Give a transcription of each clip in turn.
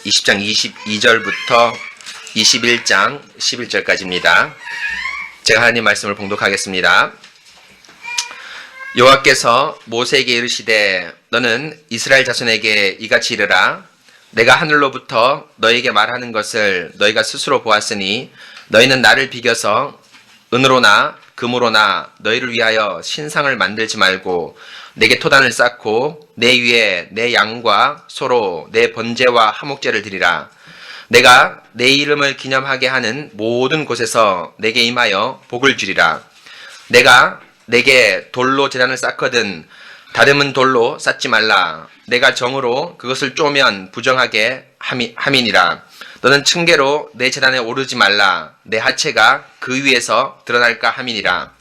20장 22절부터 21장 11절까지입니다. 제가 하나님 말씀을 봉독하겠습니다. 여호와께서 모세에게 이르시되 너는 이스라엘 자손에게 이같이 이르라. 내가 하늘로부터 너에게 말하는 것을 너희가 스스로 보았으니 너희는 나를 비겨서 은으로나 금으로나 너희를 위하여 신상을 만들지 말고 내게 토단을 쌓고 내 위에 내 양과 소로 내 번제와 화목제를 드리라. 내가 내 이름을 기념하게 하는 모든 곳에서 내게 임하여 복을 주리라. 내가 내게 돌로 제단을 쌓거든 다듬은 돌로 쌓지 말라. 내가 정으로 그것을 쪼면 부정하게 함이니라. 너는 층계로 내 제단에 오르지 말라. 내 하체가 그 위에서 드러날까 함이니라.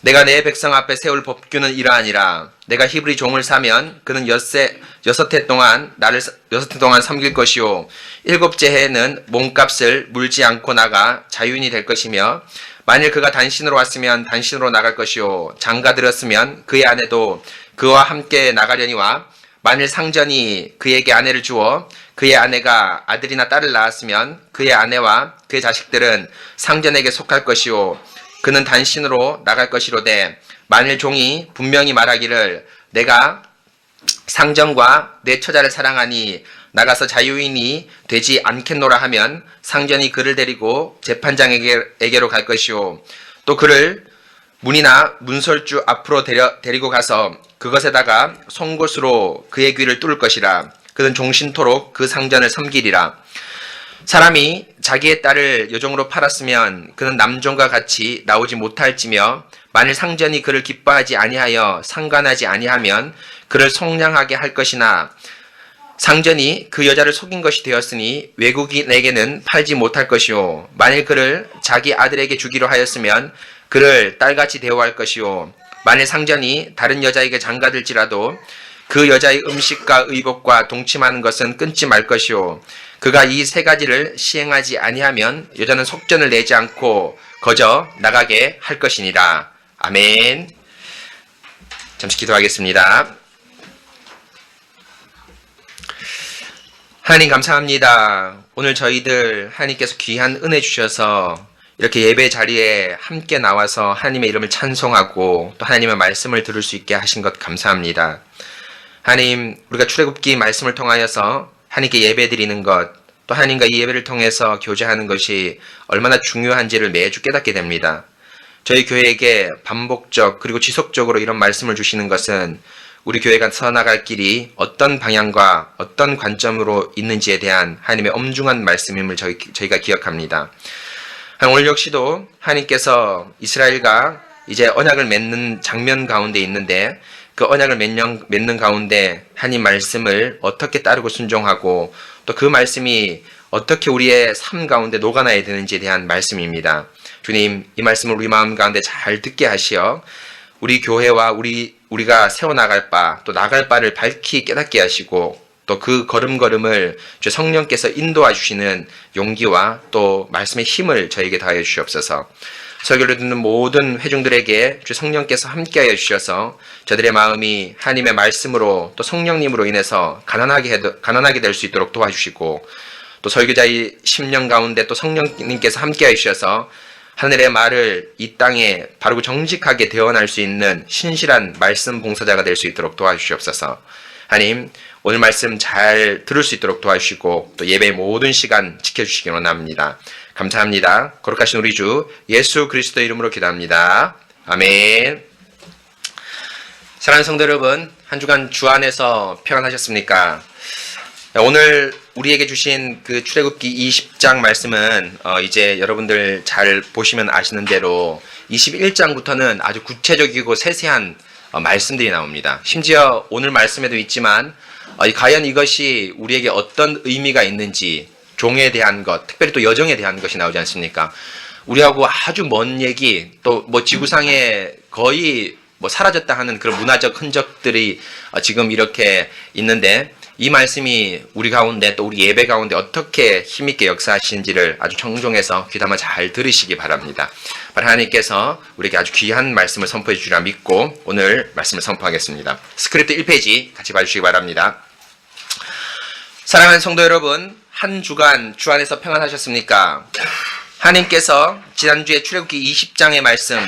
내가 내 백성 앞에 세울 법규는 이러하니라. 내가 히브리 종을 사면 그는 여섯 해 동안 나를 섬길 것이요 일곱째 해에는 몸값을 물지 않고 나가 자유인이 될 것이며 만일 그가 단신으로 왔으면 단신으로 나갈 것이요 장가 들었으면 그의 아내도 그와 함께 나가려니와 만일 상전이 그에게 아내를 주어 그의 아내가 아들이나 딸을 낳았으면 그의 아내와 그의 자식들은 상전에게 속할 것이요 그는 단신으로 나갈 것이로되 만일 종이 분명히 말하기를 내가 상전과 내 처자를 사랑하니 나가서 자유인이 되지 않겠노라 하면 상전이 그를 데리고 재판장에게로 갈 것이요 또 그를 문이나 문설주 앞으로 데리고 가서 그것에다가 송곳으로 그의 귀를 뚫을 것이라. 그는 종신토록 그 상전을 섬기리라. 사람이 자기의 딸을 여종으로 팔았으면 그는 남종과 같이 나오지 못할지며 만일 상전이 그를 기뻐하지 아니하여 상관하지 아니하면 그를 속량하게 할 것이나 상전이 그 여자를 속인 것이 되었으니 외국인에게는 팔지 못할 것이요 만일 그를 자기 아들에게 주기로 하였으면 그를 딸같이 대우할 것이요 만일 상전이 다른 여자에게 장가들지라도 그 여자의 음식과 의복과 동침하는 것은 끊지 말 것이요 그가 이 세 가지를 시행하지 아니하면 여자는 속전을 내지 않고 거저 나가게 할 것이니라. 아멘. 잠시 기도하겠습니다. 하나님 감사합니다. 오늘 저희들 하나님께서 귀한 은혜 주셔서 이렇게 예배 자리에 함께 나와서 하나님의 이름을 찬송하고 또 하나님의 말씀을 들을 수 있게 하신 것 감사합니다. 하나님, 우리가 출애굽기 말씀을 통하여서 하나님께 예배 드리는 것, 또 하나님과 이 예배를 통해서 교제하는 것이 얼마나 중요한지를 매주 깨닫게 됩니다. 저희 교회에게 반복적 그리고 지속적으로 이런 말씀을 주시는 것은 우리 교회가 서나갈 길이 어떤 방향과 어떤 관점으로 있는지에 대한 하나님의 엄중한 말씀임을 저희가 기억합니다. 오늘 역시도 하나님께서 이스라엘과 이제 언약을 맺는 장면 가운데 있는데 그 언약을 맺는 가운데 하나님 말씀을 어떻게 따르고 순종하고 또 그 말씀이 어떻게 우리의 삶 가운데 녹아나야 되는지에 대한 말씀입니다. 주님, 이 말씀을 우리 마음 가운데 잘 듣게 하시어 우리 교회와 우리가 세워나갈 바, 또 나갈 바를 밝히 깨닫게 하시고 또 그 걸음걸음을 주 성령께서 인도해 주시는 용기와 또 말씀의 힘을 저에게 더하여 주시옵소서. 설교를 듣는 모든 회중들에게 주 성령께서 함께하여 주셔서 저들의 마음이 하나님의 말씀으로 또 성령님으로 인해서 가난하게 될 수 있도록 도와주시고 또 설교자의 심령 가운데 또 성령님께서 함께하여 주셔서 하늘의 말을 이 땅에 바르고 정직하게 대언할 수 있는 신실한 말씀 봉사자가 될 수 있도록 도와주시옵소서. 하나님, 오늘 말씀 잘 들을 수 있도록 도와주시고 또 예배의 모든 시간 지켜주시기 원합니다. 감사합니다. 거룩하신 우리 주 예수 그리스도 이름으로 기도합니다. 아멘. 사랑하는 성도 여러분, 한 주간 주 안에서 평안하셨습니까? 오늘 우리에게 주신 그 출애굽기 20장 말씀은 이제 여러분들 잘 보시면 아시는 대로 21장부터는 아주 구체적이고 세세한 말씀들이 나옵니다. 심지어 오늘 말씀에도 있지만 과연 이것이 우리에게 어떤 의미가 있는지 종에 대한 것, 특별히 또 여정에 대한 것이 나오지 않습니까? 우리하고 아주 먼 얘기, 또 지구상에 거의 사라졌다 하는 그런 문화적 흔적들이 지금 이렇게 있는데 이 말씀이 우리 가운데 또 우리 예배 가운데 어떻게 힘있게 역사하시는지를 아주 청종해서 귀담아 잘 들으시기 바랍니다. 하나님께서 우리에게 아주 귀한 말씀을 선포해 주리라 믿고 오늘 말씀을 선포하겠습니다. 스크립트 1페이지 같이 봐주시기 바랍니다. 사랑하는 성도 여러분, 한 주간 주 안에서 평안하셨습니까? 하나님께서 지난주에 출애굽기 20장의 말씀,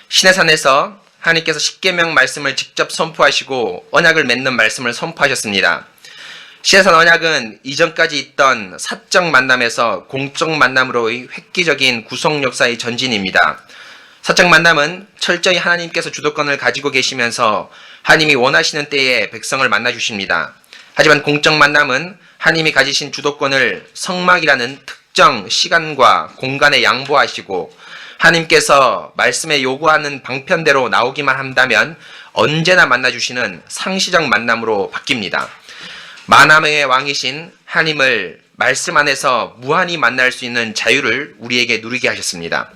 시내산에서 하나님께서 십계명 말씀을 직접 선포하시고 언약을 맺는 말씀을 선포하셨습니다. 시내산 언약은 이전까지 있던 사적 만남에서 공적 만남으로의 획기적인 구속 역사의 전진입니다. 사적 만남은 철저히 하나님께서 주도권을 가지고 계시면서 하나님이 원하시는 때에 백성을 만나 주십니다. 하지만 공적 만남은 하나님이 가지신 주도권을 성막이라는 특정 시간과 공간에 양보하시고 하나님께서 말씀에 요구하는 방편대로 나오기만 한다면 언제나 만나주시는 상시적 만남으로 바뀝니다. 만남의 왕이신 하나님을 말씀 안에서 무한히 만날 수 있는 자유를 우리에게 누리게 하셨습니다.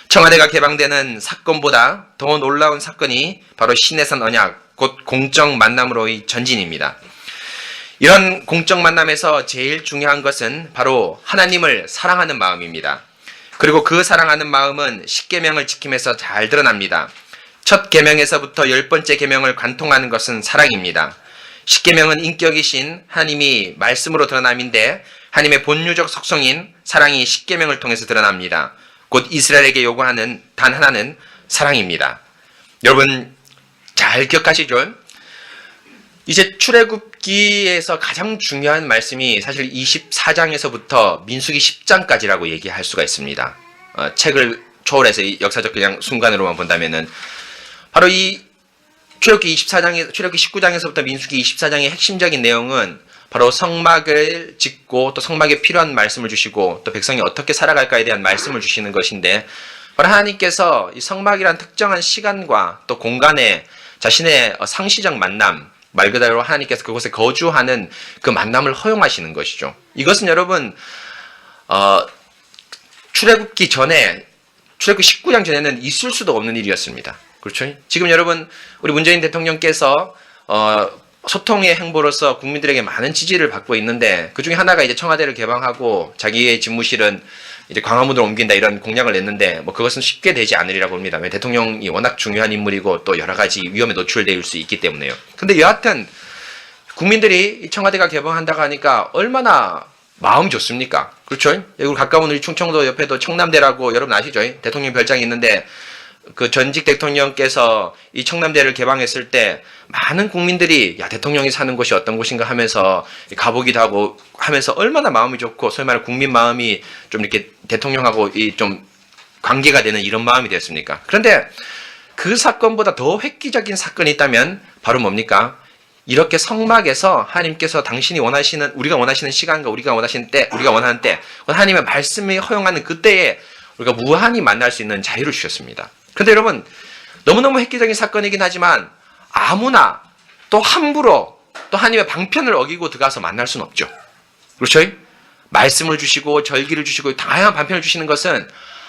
청와대가 개방되는 사건보다 더 놀라운 사건이 바로 시내산 언약, 곧 공적 만남으로의 전진입니다. 이런 공적 만남에서 제일 중요한 것은 바로 하나님을 사랑하는 마음입니다. 그리고 그 사랑하는 마음은 십계명을 지키면서 잘 드러납니다. 첫 계명에서부터 10번째 계명을 관통하는 것은 사랑입니다. 십계명은 인격이신 하나님이 말씀으로 드러남인데 하나님의 본유적 속성인 사랑이 십계명을 통해서 드러납니다. 곧 이스라엘에게 요구하는 단 하나는 사랑입니다. 여러분 잘 기억하시죠? 이제 출애굽기에서 가장 중요한 말씀이 사실 24장에서부터 민수기 10장까지라고 얘기할 수가 있습니다. 책을 초월해서 이 역사적 그냥 순간으로만 본다면은 바로 이 출애굽기 19장에서부터 민수기 24장의 핵심적인 내용은 바로 성막을 짓고 또 성막에 필요한 말씀을 주시고 또 백성이 어떻게 살아갈까에 대한 말씀을 주시는 것인데 바로 하나님께서 이 성막이란 특정한 시간과 또 공간에 자신의 상시적 만남, 말 그대로 하나님께서 그곳에 거주하는 그 만남을 허용하시는 것이죠. 이것은 여러분 출애굽기 전에 출애굽기 19장 전에는 있을 수도 없는 일이었습니다. 그렇죠? 지금 여러분 우리 문재인 대통령께서 소통의 행보로서 국민들에게 많은 지지를 받고 있는데 그 중에 하나가 이제 청와대를 개방하고 자기의 집무실은 이제 광화문으로 옮긴다 이런 공약을 냈는데 뭐 그것은 쉽게 되지 않으리라고 봅니다. 왜 대통령이 워낙 중요한 인물이고 또 여러 가지 위험에 노출될 수 있기 때문에요. 근데 여하튼 국민들이 청와대가 개방한다고 하니까 얼마나 마음이 좋습니까? 그렇죠? 여기 가까운 우리 충청도 옆에도 청남대라고 여러분 아시죠? 대통령 별장이 있는데 그 전직 대통령께서 이 청남대를 개방했을 때 많은 국민들이 야 대통령이 사는 곳이 어떤 곳인가 하면서 가보기도 하고 하면서 얼마나 마음이 좋고 소위 말하는 국민 마음이 좀 이렇게 대통령하고 이 좀 관계가 되는 이런 마음이 되었습니까? 그런데 그 사건보다 더 획기적인 사건이 있다면 바로 뭡니까? 이렇게 성막에서 하나님께서 당신이 원하시는 우리가 원하시는 시간과 우리가 원하시는 때 우리가 원하는 때 하나님의 말씀이 허용하는 그때에 우리가 무한히 만날 수 있는 자유를 주셨습니다. 그런데 여러분 너무너무 획기적인 사건이긴 하지만 아무나 또 함부로 또 하나님의 방편을 어기고 들어가서 만날 수는 없죠. 그렇죠? 말씀을 주시고 절기를 주시고 다양한 방편을 주시는 것은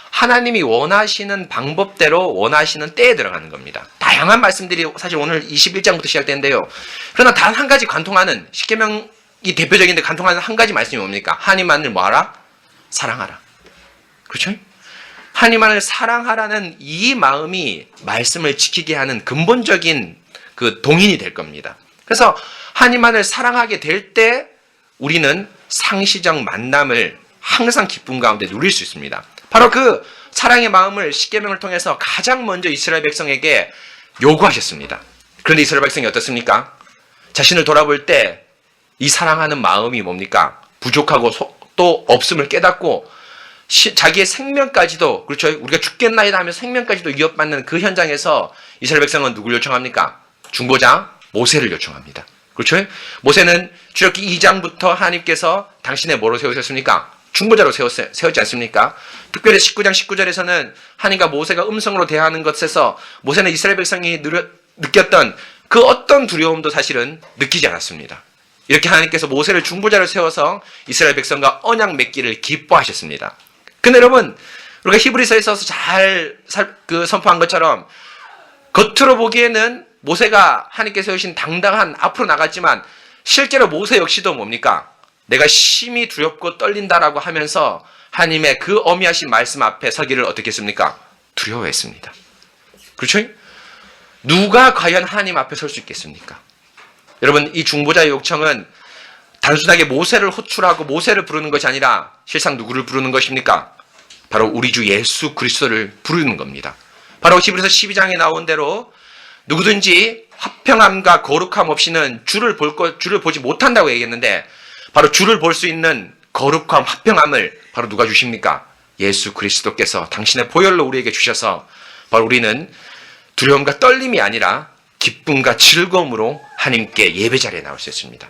하나님이 원하시는 방법대로 원하시는 때에 들어가는 겁니다. 다양한 말씀들이 사실 오늘 21장부터 시작되는데요. 그러나 단 한 가지 관통하는 십계명이 대표적인데 관통하는 한 가지 말씀이 뭡니까? 하나님만을 뭐하라? 사랑하라. 그렇죠? 하나님만을 사랑하라는 이 마음이 말씀을 지키게 하는 근본적인 그 동인이 될 겁니다. 그래서 하나님만을 사랑하게 될 때 우리는 상시적 만남을 항상 기쁨 가운데 누릴 수 있습니다. 바로 그 사랑의 마음을 십계명을 통해서 가장 먼저 이스라엘 백성에게 요구하셨습니다. 그런데 이스라엘 백성이 어떻습니까? 자신을 돌아볼 때 이 사랑하는 마음이 뭡니까? 부족하고 또 없음을 깨닫고 자기의 생명까지도 그렇죠. 우리가 죽겠나이다 하며 생명까지도 위협받는 그 현장에서 이스라엘 백성은 누굴 요청합니까? 중보자 모세를 요청합니다. 그렇죠? 모세는 출애굽기 2장부터 하나님께서 당신의 뭐로 세우셨습니까? 중보자로 세웠지 않습니까? 특별히 19장 19절에서는 하나님과 모세가 음성으로 대화하는 것에서 모세는 이스라엘 백성이 느꼈던 그 어떤 두려움도 사실은 느끼지 않았습니다. 이렇게 하나님께서 모세를 중보자로 세워서 이스라엘 백성과 언약 맺기를 기뻐하셨습니다. 근데 여러분 우리가 히브리서에서 잘 선포한 것처럼 겉으로 보기에는 모세가 하나님께 세우신 당당한 앞으로 나갔지만 실제로 모세 역시도 뭡니까? 내가 심히 두렵고 떨린다라고 하면서 하나님의 그 어미하신 말씀 앞에 서기를 어떻게 했습니까? 두려워했습니다. 그렇죠? 누가 과연 하나님 앞에 설 수 있겠습니까? 여러분 이 중보자의 요청은 단순하게 모세를 호출하고 모세를 부르는 것이 아니라 실상 누구를 부르는 것입니까? 바로 우리 주 예수 그리스도를 부르는 겁니다. 바로 히브리서 12장에 나온 대로 누구든지 화평함과 거룩함 없이는 주를 보지 못한다고 얘기했는데, 바로 주를 볼 수 있는 거룩함, 화평함을 바로 누가 주십니까? 예수 그리스도께서 당신의 보혈로 우리에게 주셔서 바로 우리는 두려움과 떨림이 아니라 기쁨과 즐거움으로 하나님께 예배 자리에 나올 수 있습니다.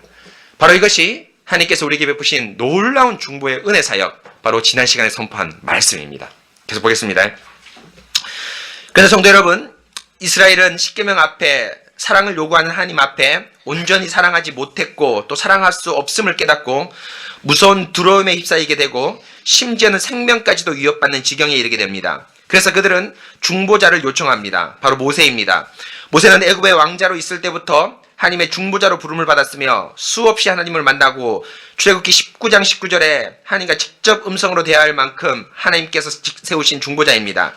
바로 이것이 하나님께서 우리에게 베푸신 놀라운 중보의 은혜 사역, 바로 지난 시간에 선포한 말씀입니다. 계속 보겠습니다. 그래서 성도 여러분, 이스라엘은 십계명 앞에, 사랑을 요구하는 하나님 앞에 온전히 사랑하지 못했고 또 사랑할 수 없음을 깨닫고 무서운 두려움에 휩싸이게 되고 심지어는 생명까지도 위협받는 지경에 이르게 됩니다. 그래서 그들은 중보자를 요청합니다. 바로 모세입니다. 모세는 애굽의 왕자로 있을 때부터 하나님의 중보자로 부름을 받았으며 수없이 하나님을 만나고 출애굽기 19장 19절에 하나님과 직접 음성으로 대화할 만큼 하나님께서 세우신 중보자입니다.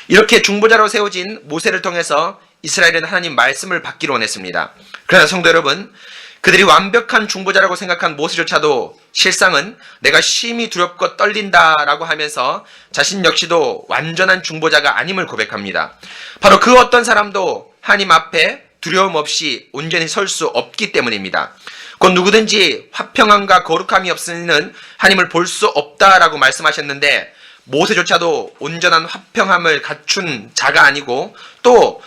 이렇게 중보자로 세워진 모세를 통해서 이스라엘은 하나님 말씀을 받기로 원했습니다. 그러나 성도 여러분, 그들이 완벽한 중보자라고 생각한 모세조차도 실상은 내가 심히 두렵고 떨린다라고 하면서 자신 역시도 완전한 중보자가 아님을 고백합니다. 바로 그 어떤 사람도 하나님 앞에 두려움 없이 온전히 설 수 없기 때문입니다. 곧 누구든지 화평함과 거룩함이 없으면 하나님을 볼 수 없다라고 말씀하셨는데, 모세조차도 온전한 화평함을 갖춘 자가 아니고 또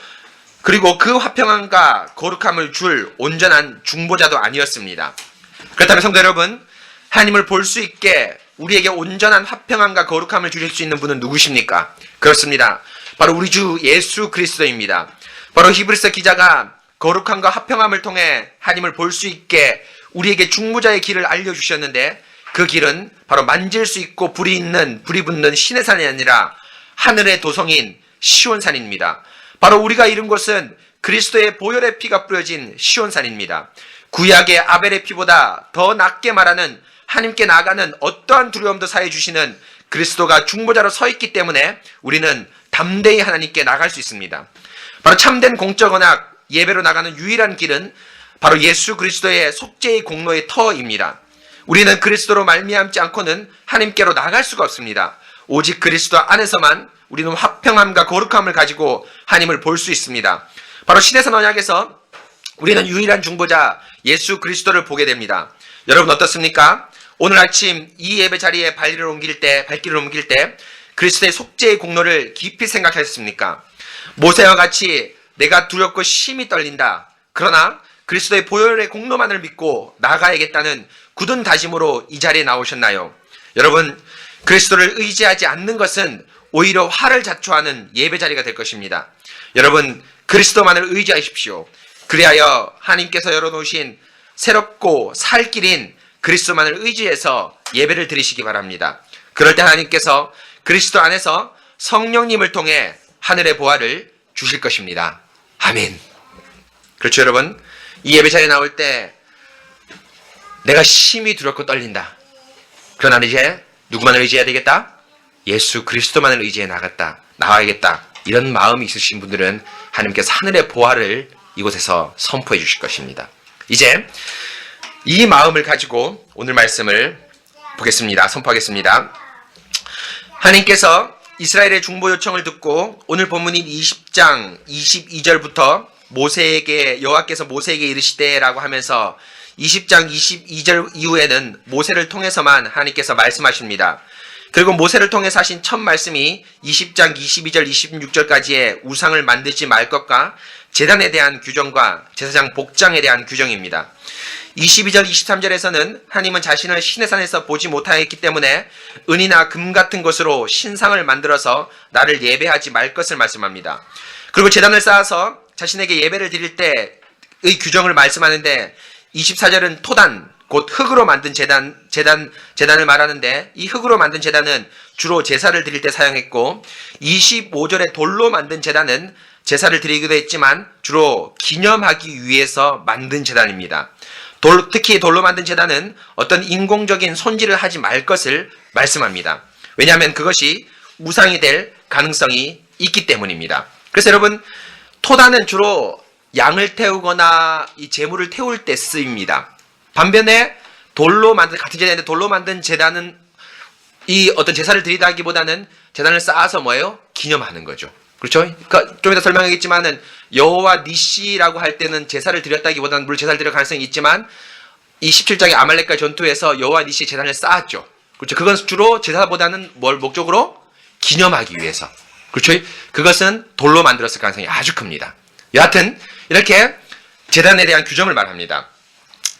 그리고 그 화평함과 거룩함을 줄 온전한 중보자도 아니었습니다. 그렇다면 성도 여러분, 하나님을 볼 수 있게 우리에게 온전한 화평함과 거룩함을 주실 수 있는 분은 누구십니까? 그렇습니다. 바로 우리 주 예수 그리스도입니다. 바로 히브리서 기자가 거룩함과 화평함을 통해 하나님을 볼 수 있게 우리에게 중보자의 길을 알려주셨는데, 그 길은 바로 만질 수 있고 불이 붙는 신의 산이 아니라 하늘의 도성인 시온산입니다. 바로 우리가 이른 곳은 그리스도의 보혈의 피가 뿌려진 시온산입니다. 구약의 아벨의 피보다 더 낫게 말하는 하나님께 나아가는 어떠한 두려움도 사해 주시는 그리스도가 중보자로 서 있기 때문에 우리는 담대히 하나님께 나갈 수 있습니다. 바로 참된 공적 언약 예배로 나가는 유일한 길은 바로 예수 그리스도의 속죄의 공로의 터입니다. 우리는 그리스도로 말미암지 않고는 하나님께로 나갈 수가 없습니다. 오직 그리스도 안에서만 우리는 화평함과 거룩함을 가지고 하나님을 볼 수 있습니다. 바로 신해산 언약에서 우리는 유일한 중보자 예수 그리스도를 보게 됩니다. 여러분 어떻습니까? 오늘 아침 이 예배 자리에 발길을 옮길 때 그리스도의 속죄의 공로를 깊이 생각하셨습니까? 모세와 같이 내가 두렵고 심히 떨린다. 그러나 그리스도의 보혈의 공로만을 믿고 나가야겠다는 굳은 다짐으로 이 자리에 나오셨나요? 여러분, 그리스도를 의지하지 않는 것은 오히려 화를 자초하는 예배 자리가 될 것입니다. 여러분, 그리스도만을 의지하십시오. 그리하여 하나님께서 열어놓으신 새롭고 살 길인 그리스도만을 의지해서 예배를 드리시기 바랍니다. 그럴 때 하나님께서 그리스도 안에서 성령님을 통해 하늘의 보화를 주실 것입니다. 아멘. 그렇죠, 여러분? 이 예배 자리에 나올 때 내가 심히 두렵고 떨린다. 그러나 이제 누구만을 의지해야 되겠다? 예수 그리스도만을 의지해 나와야겠다. 이런 마음이 있으신 분들은 하나님께서 하늘의 보화를 이곳에서 선포해 주실 것입니다. 이제 이 마음을 가지고 오늘 말씀을 보겠습니다. 선포하겠습니다. 하나님께서 이스라엘의 중보 요청을 듣고 오늘 본문인 20장 22절부터 여호와께서 모세에게 이르시되라고 하면서 20장 22절 이후에는 모세를 통해서만 하나님께서 말씀하십니다. 그리고 모세를 통해서 하신 첫 말씀이 20장 22절 26절까지의 우상을 만들지 말 것과 제단에 대한 규정과 제사장 복장에 대한 규정입니다. 22절 23절에서는 하나님은 자신을 신의 산에서 보지 못하였기 때문에 은이나 금 같은 것으로 신상을 만들어서 나를 예배하지 말 것을 말씀합니다. 그리고 제단을 쌓아서 자신에게 예배를 드릴 때의 규정을 말씀하는데 24절은 토단, 곧 흙으로 만든 제단을 말하는데 이 흙으로 만든 제단은 주로 제사를 드릴 때 사용했고 25절에 돌로 만든 제단은 제사를 드리기도 했지만 주로 기념하기 위해서 만든 제단입니다. 특히 돌로 만든 제단은 어떤 인공적인 손질을 하지 말 것을 말씀합니다. 왜냐하면 그것이 우상이 될 가능성이 있기 때문입니다. 그래서 여러분, 토단은 주로 양을 태우거나 이 제물을 태울 때 쓰입니다. 반면에 돌로 만든, 같은 제단인데 돌로 만든 제단은 이 어떤 제사를 드리다기보다는 제단을 쌓아서 뭐예요? 기념하는 거죠. 그렇죠? 그러니까 좀 이따 설명하겠지만은 여호와 니시라고 할 때는 제사를 드렸다기보다는 물론 제사를 드릴 가능성이 있지만 이 17장의 아말렉과의 전투에서 여호와 니시 제단을 쌓았죠. 그렇죠? 그건 주로 제사보다는 뭘 목적으로? 기념하기 위해서. 그렇죠? 그것은 돌로 만들었을 가능성이 아주 큽니다. 여하튼 이렇게 제단에 대한 규정을 말합니다.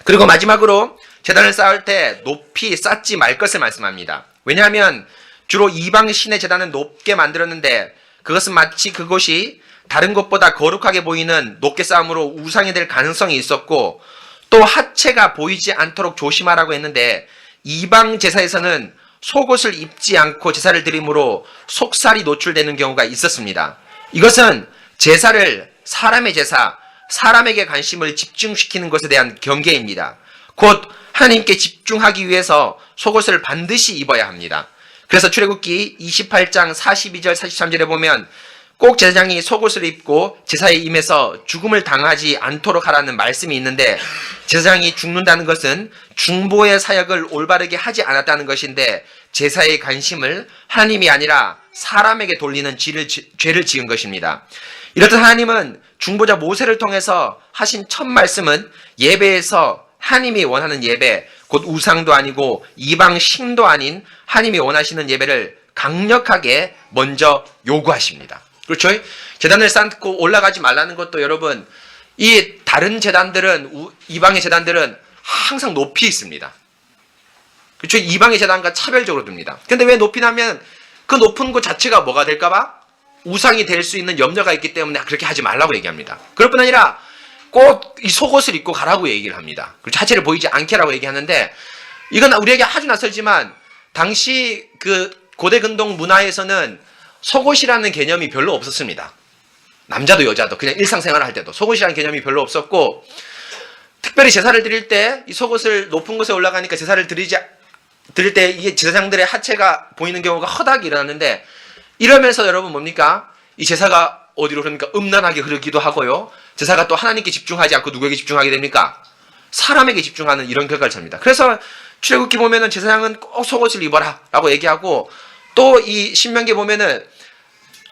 그리고 마지막으로 제단을 쌓을 때 높이 쌓지 말 것을 말씀합니다. 왜냐하면 주로 이방 신의 제단은 높게 만들었는데 그것은 마치 그곳이 다른 곳보다 거룩하게 보이는 높게 쌓음으로 우상이 될 가능성이 있었고 또 하체가 보이지 않도록 조심하라고 했는데 이방 제사에서는 속옷을 입지 않고 제사를 드림으로 속살이 노출되는 경우가 있었습니다. 이것은 제사를 사람의 제사, 사람에게 관심을 집중시키는 것에 대한 경계입니다. 곧 하나님께 집중하기 위해서 속옷을 반드시 입어야 합니다. 그래서 출애굽기 28장 42절 43절에 보면 꼭 제사장이 속옷을 입고 제사에 임해서 죽음을 당하지 않도록 하라는 말씀이 있는데 제사장이 죽는다는 것은 중보의 사역을 올바르게 하지 않았다는 것인데 제사의 관심을 하나님이 아니라 사람에게 돌리는 죄를 지은 것입니다. 이렇듯 하나님은 중보자 모세를 통해서 하신 첫 말씀은 예배에서 하나님이 원하는 예배, 곧 우상도 아니고 이방 신도 아닌 하나님이 원하시는 예배를 강력하게 먼저 요구하십니다. 그렇죠? 제단을 쌓고 올라가지 말라는 것도 여러분, 이 다른 제단들은, 이방의 제단들은 항상 높이 있습니다. 그렇죠? 이방의 제단과 차별적으로 둡니다. 근데 왜 높이 나면 그 높은 곳 자체가 뭐가 될까봐? 우상이 될 수 있는 염려가 있기 때문에 그렇게 하지 말라고 얘기합니다. 그럴 뿐 아니라 꼭 이 속옷을 입고 가라고 얘기를 합니다. 그리고 하체를 보이지 않게라고 얘기하는데 이건 우리에게 아주 낯설지만 당시 그 고대 근동 문화에서는 속옷이라는 개념이 별로 없었습니다. 남자도 여자도 그냥 일상생활을 할 때도 속옷이라는 개념이 별로 없었고 특별히 제사를 드릴 때 이 속옷을 높은 곳에 올라가니까 제사를 드릴 때 이게 제사장들의 하체가 보이는 경우가 허다하게 일어났는데 이러면서 여러분 뭡니까? 이 제사가 어디로 흐르니까 음란하게 흐르기도 하고요. 제사가 또 하나님께 집중하지 않고 누구에게 집중하게 됩니까? 사람에게 집중하는 이런 결과를 찹니다. 그래서 출애굽기 보면은 제사장은 꼭 속옷을 입어라 라고 얘기하고 또 이 신명기 보면은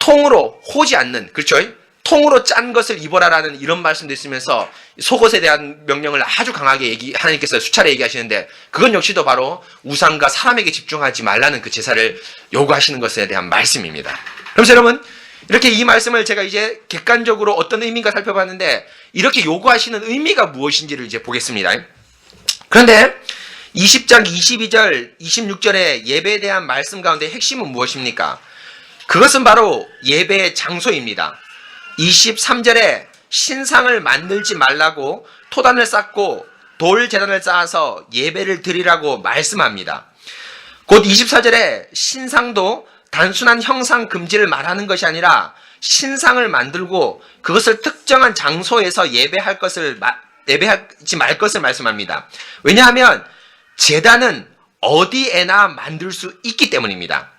통으로 호지 않는, 그렇죠? 통으로 짠 것을 입어라라는 이런 말씀도 있으면서 속옷에 대한 명령을 아주 강하게 하나님께서 수차례 얘기하시는데 그건 역시도 바로 우상과 사람에게 집중하지 말라는 그 제사를 요구하시는 것에 대한 말씀입니다. 그래서 여러분 이렇게 이 말씀을 제가 이제 객관적으로 어떤 의미인가 살펴봤는데 이렇게 요구하시는 의미가 무엇인지를 이제 보겠습니다. 그런데 20장 22절 26절의 예배에 대한 말씀 가운데 핵심은 무엇입니까? 그것은 바로 예배의 장소입니다. 23절에 신상을 만들지 말라고 토단을 쌓고 돌 제단을 쌓아서 예배를 드리라고 말씀합니다. 곧 24절에 신상도 단순한 형상 금지를 말하는 것이 아니라 신상을 만들고 그것을 특정한 장소에서 예배하지 말 것을 말씀합니다. 왜냐하면 제단은 어디에나 만들 수 있기 때문입니다.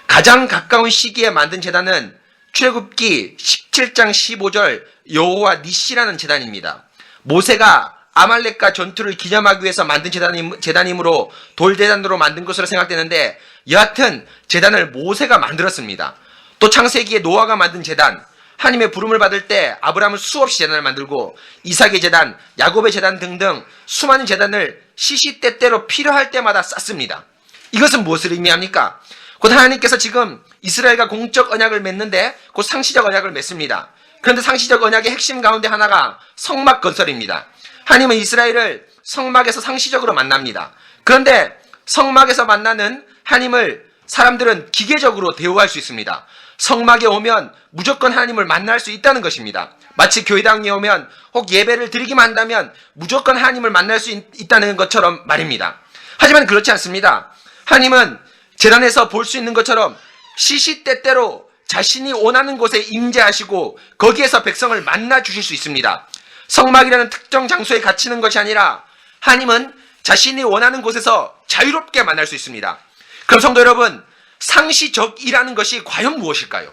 가장 가까운 시기에 만든 제단은 출애굽기 17장 15절 여호와 니시라는 제단입니다. 모세가 아말렉과 전투를 기념하기 위해서 만든 제단이므로 돌제단으로 만든 것으로 생각되는데 여하튼 제단을 모세가 만들었습니다. 또 창세기에 노아가 만든 제단, 하나님의 부름을 받을 때 아브라함은 수없이 제단을 만들고 이삭의 제단, 야곱의 제단 등등 수많은 제단을 시시때때로 필요할 때마다 쌓습니다. 이것은 무엇을 의미합니까? 곧 하나님께서 지금 이스라엘과 공적 언약을 맺는데 곧 상시적 언약을 맺습니다. 그런데 상시적 언약의 핵심 가운데 하나가 성막 건설입니다. 하나님은 이스라엘을 성막에서 상시적으로 만납니다. 그런데 성막에서 만나는 하나님을 사람들은 기계적으로 대우할 수 있습니다. 성막에 오면 무조건 하나님을 만날 수 있다는 것입니다. 마치 교회당에 오면 혹 예배를 드리기만 한다면 무조건 하나님을 만날 수 있다는 것처럼 말입니다. 하지만 그렇지 않습니다. 하나님은 제단에서 볼 수 있는 것처럼 시시때때로 자신이 원하는 곳에 임재하시고 거기에서 백성을 만나 주실 수 있습니다. 성막이라는 특정 장소에 갇히는 것이 아니라 하나님은 자신이 원하는 곳에서 자유롭게 만날 수 있습니다. 그럼 성도 여러분, 상시적이라는 것이 과연 무엇일까요?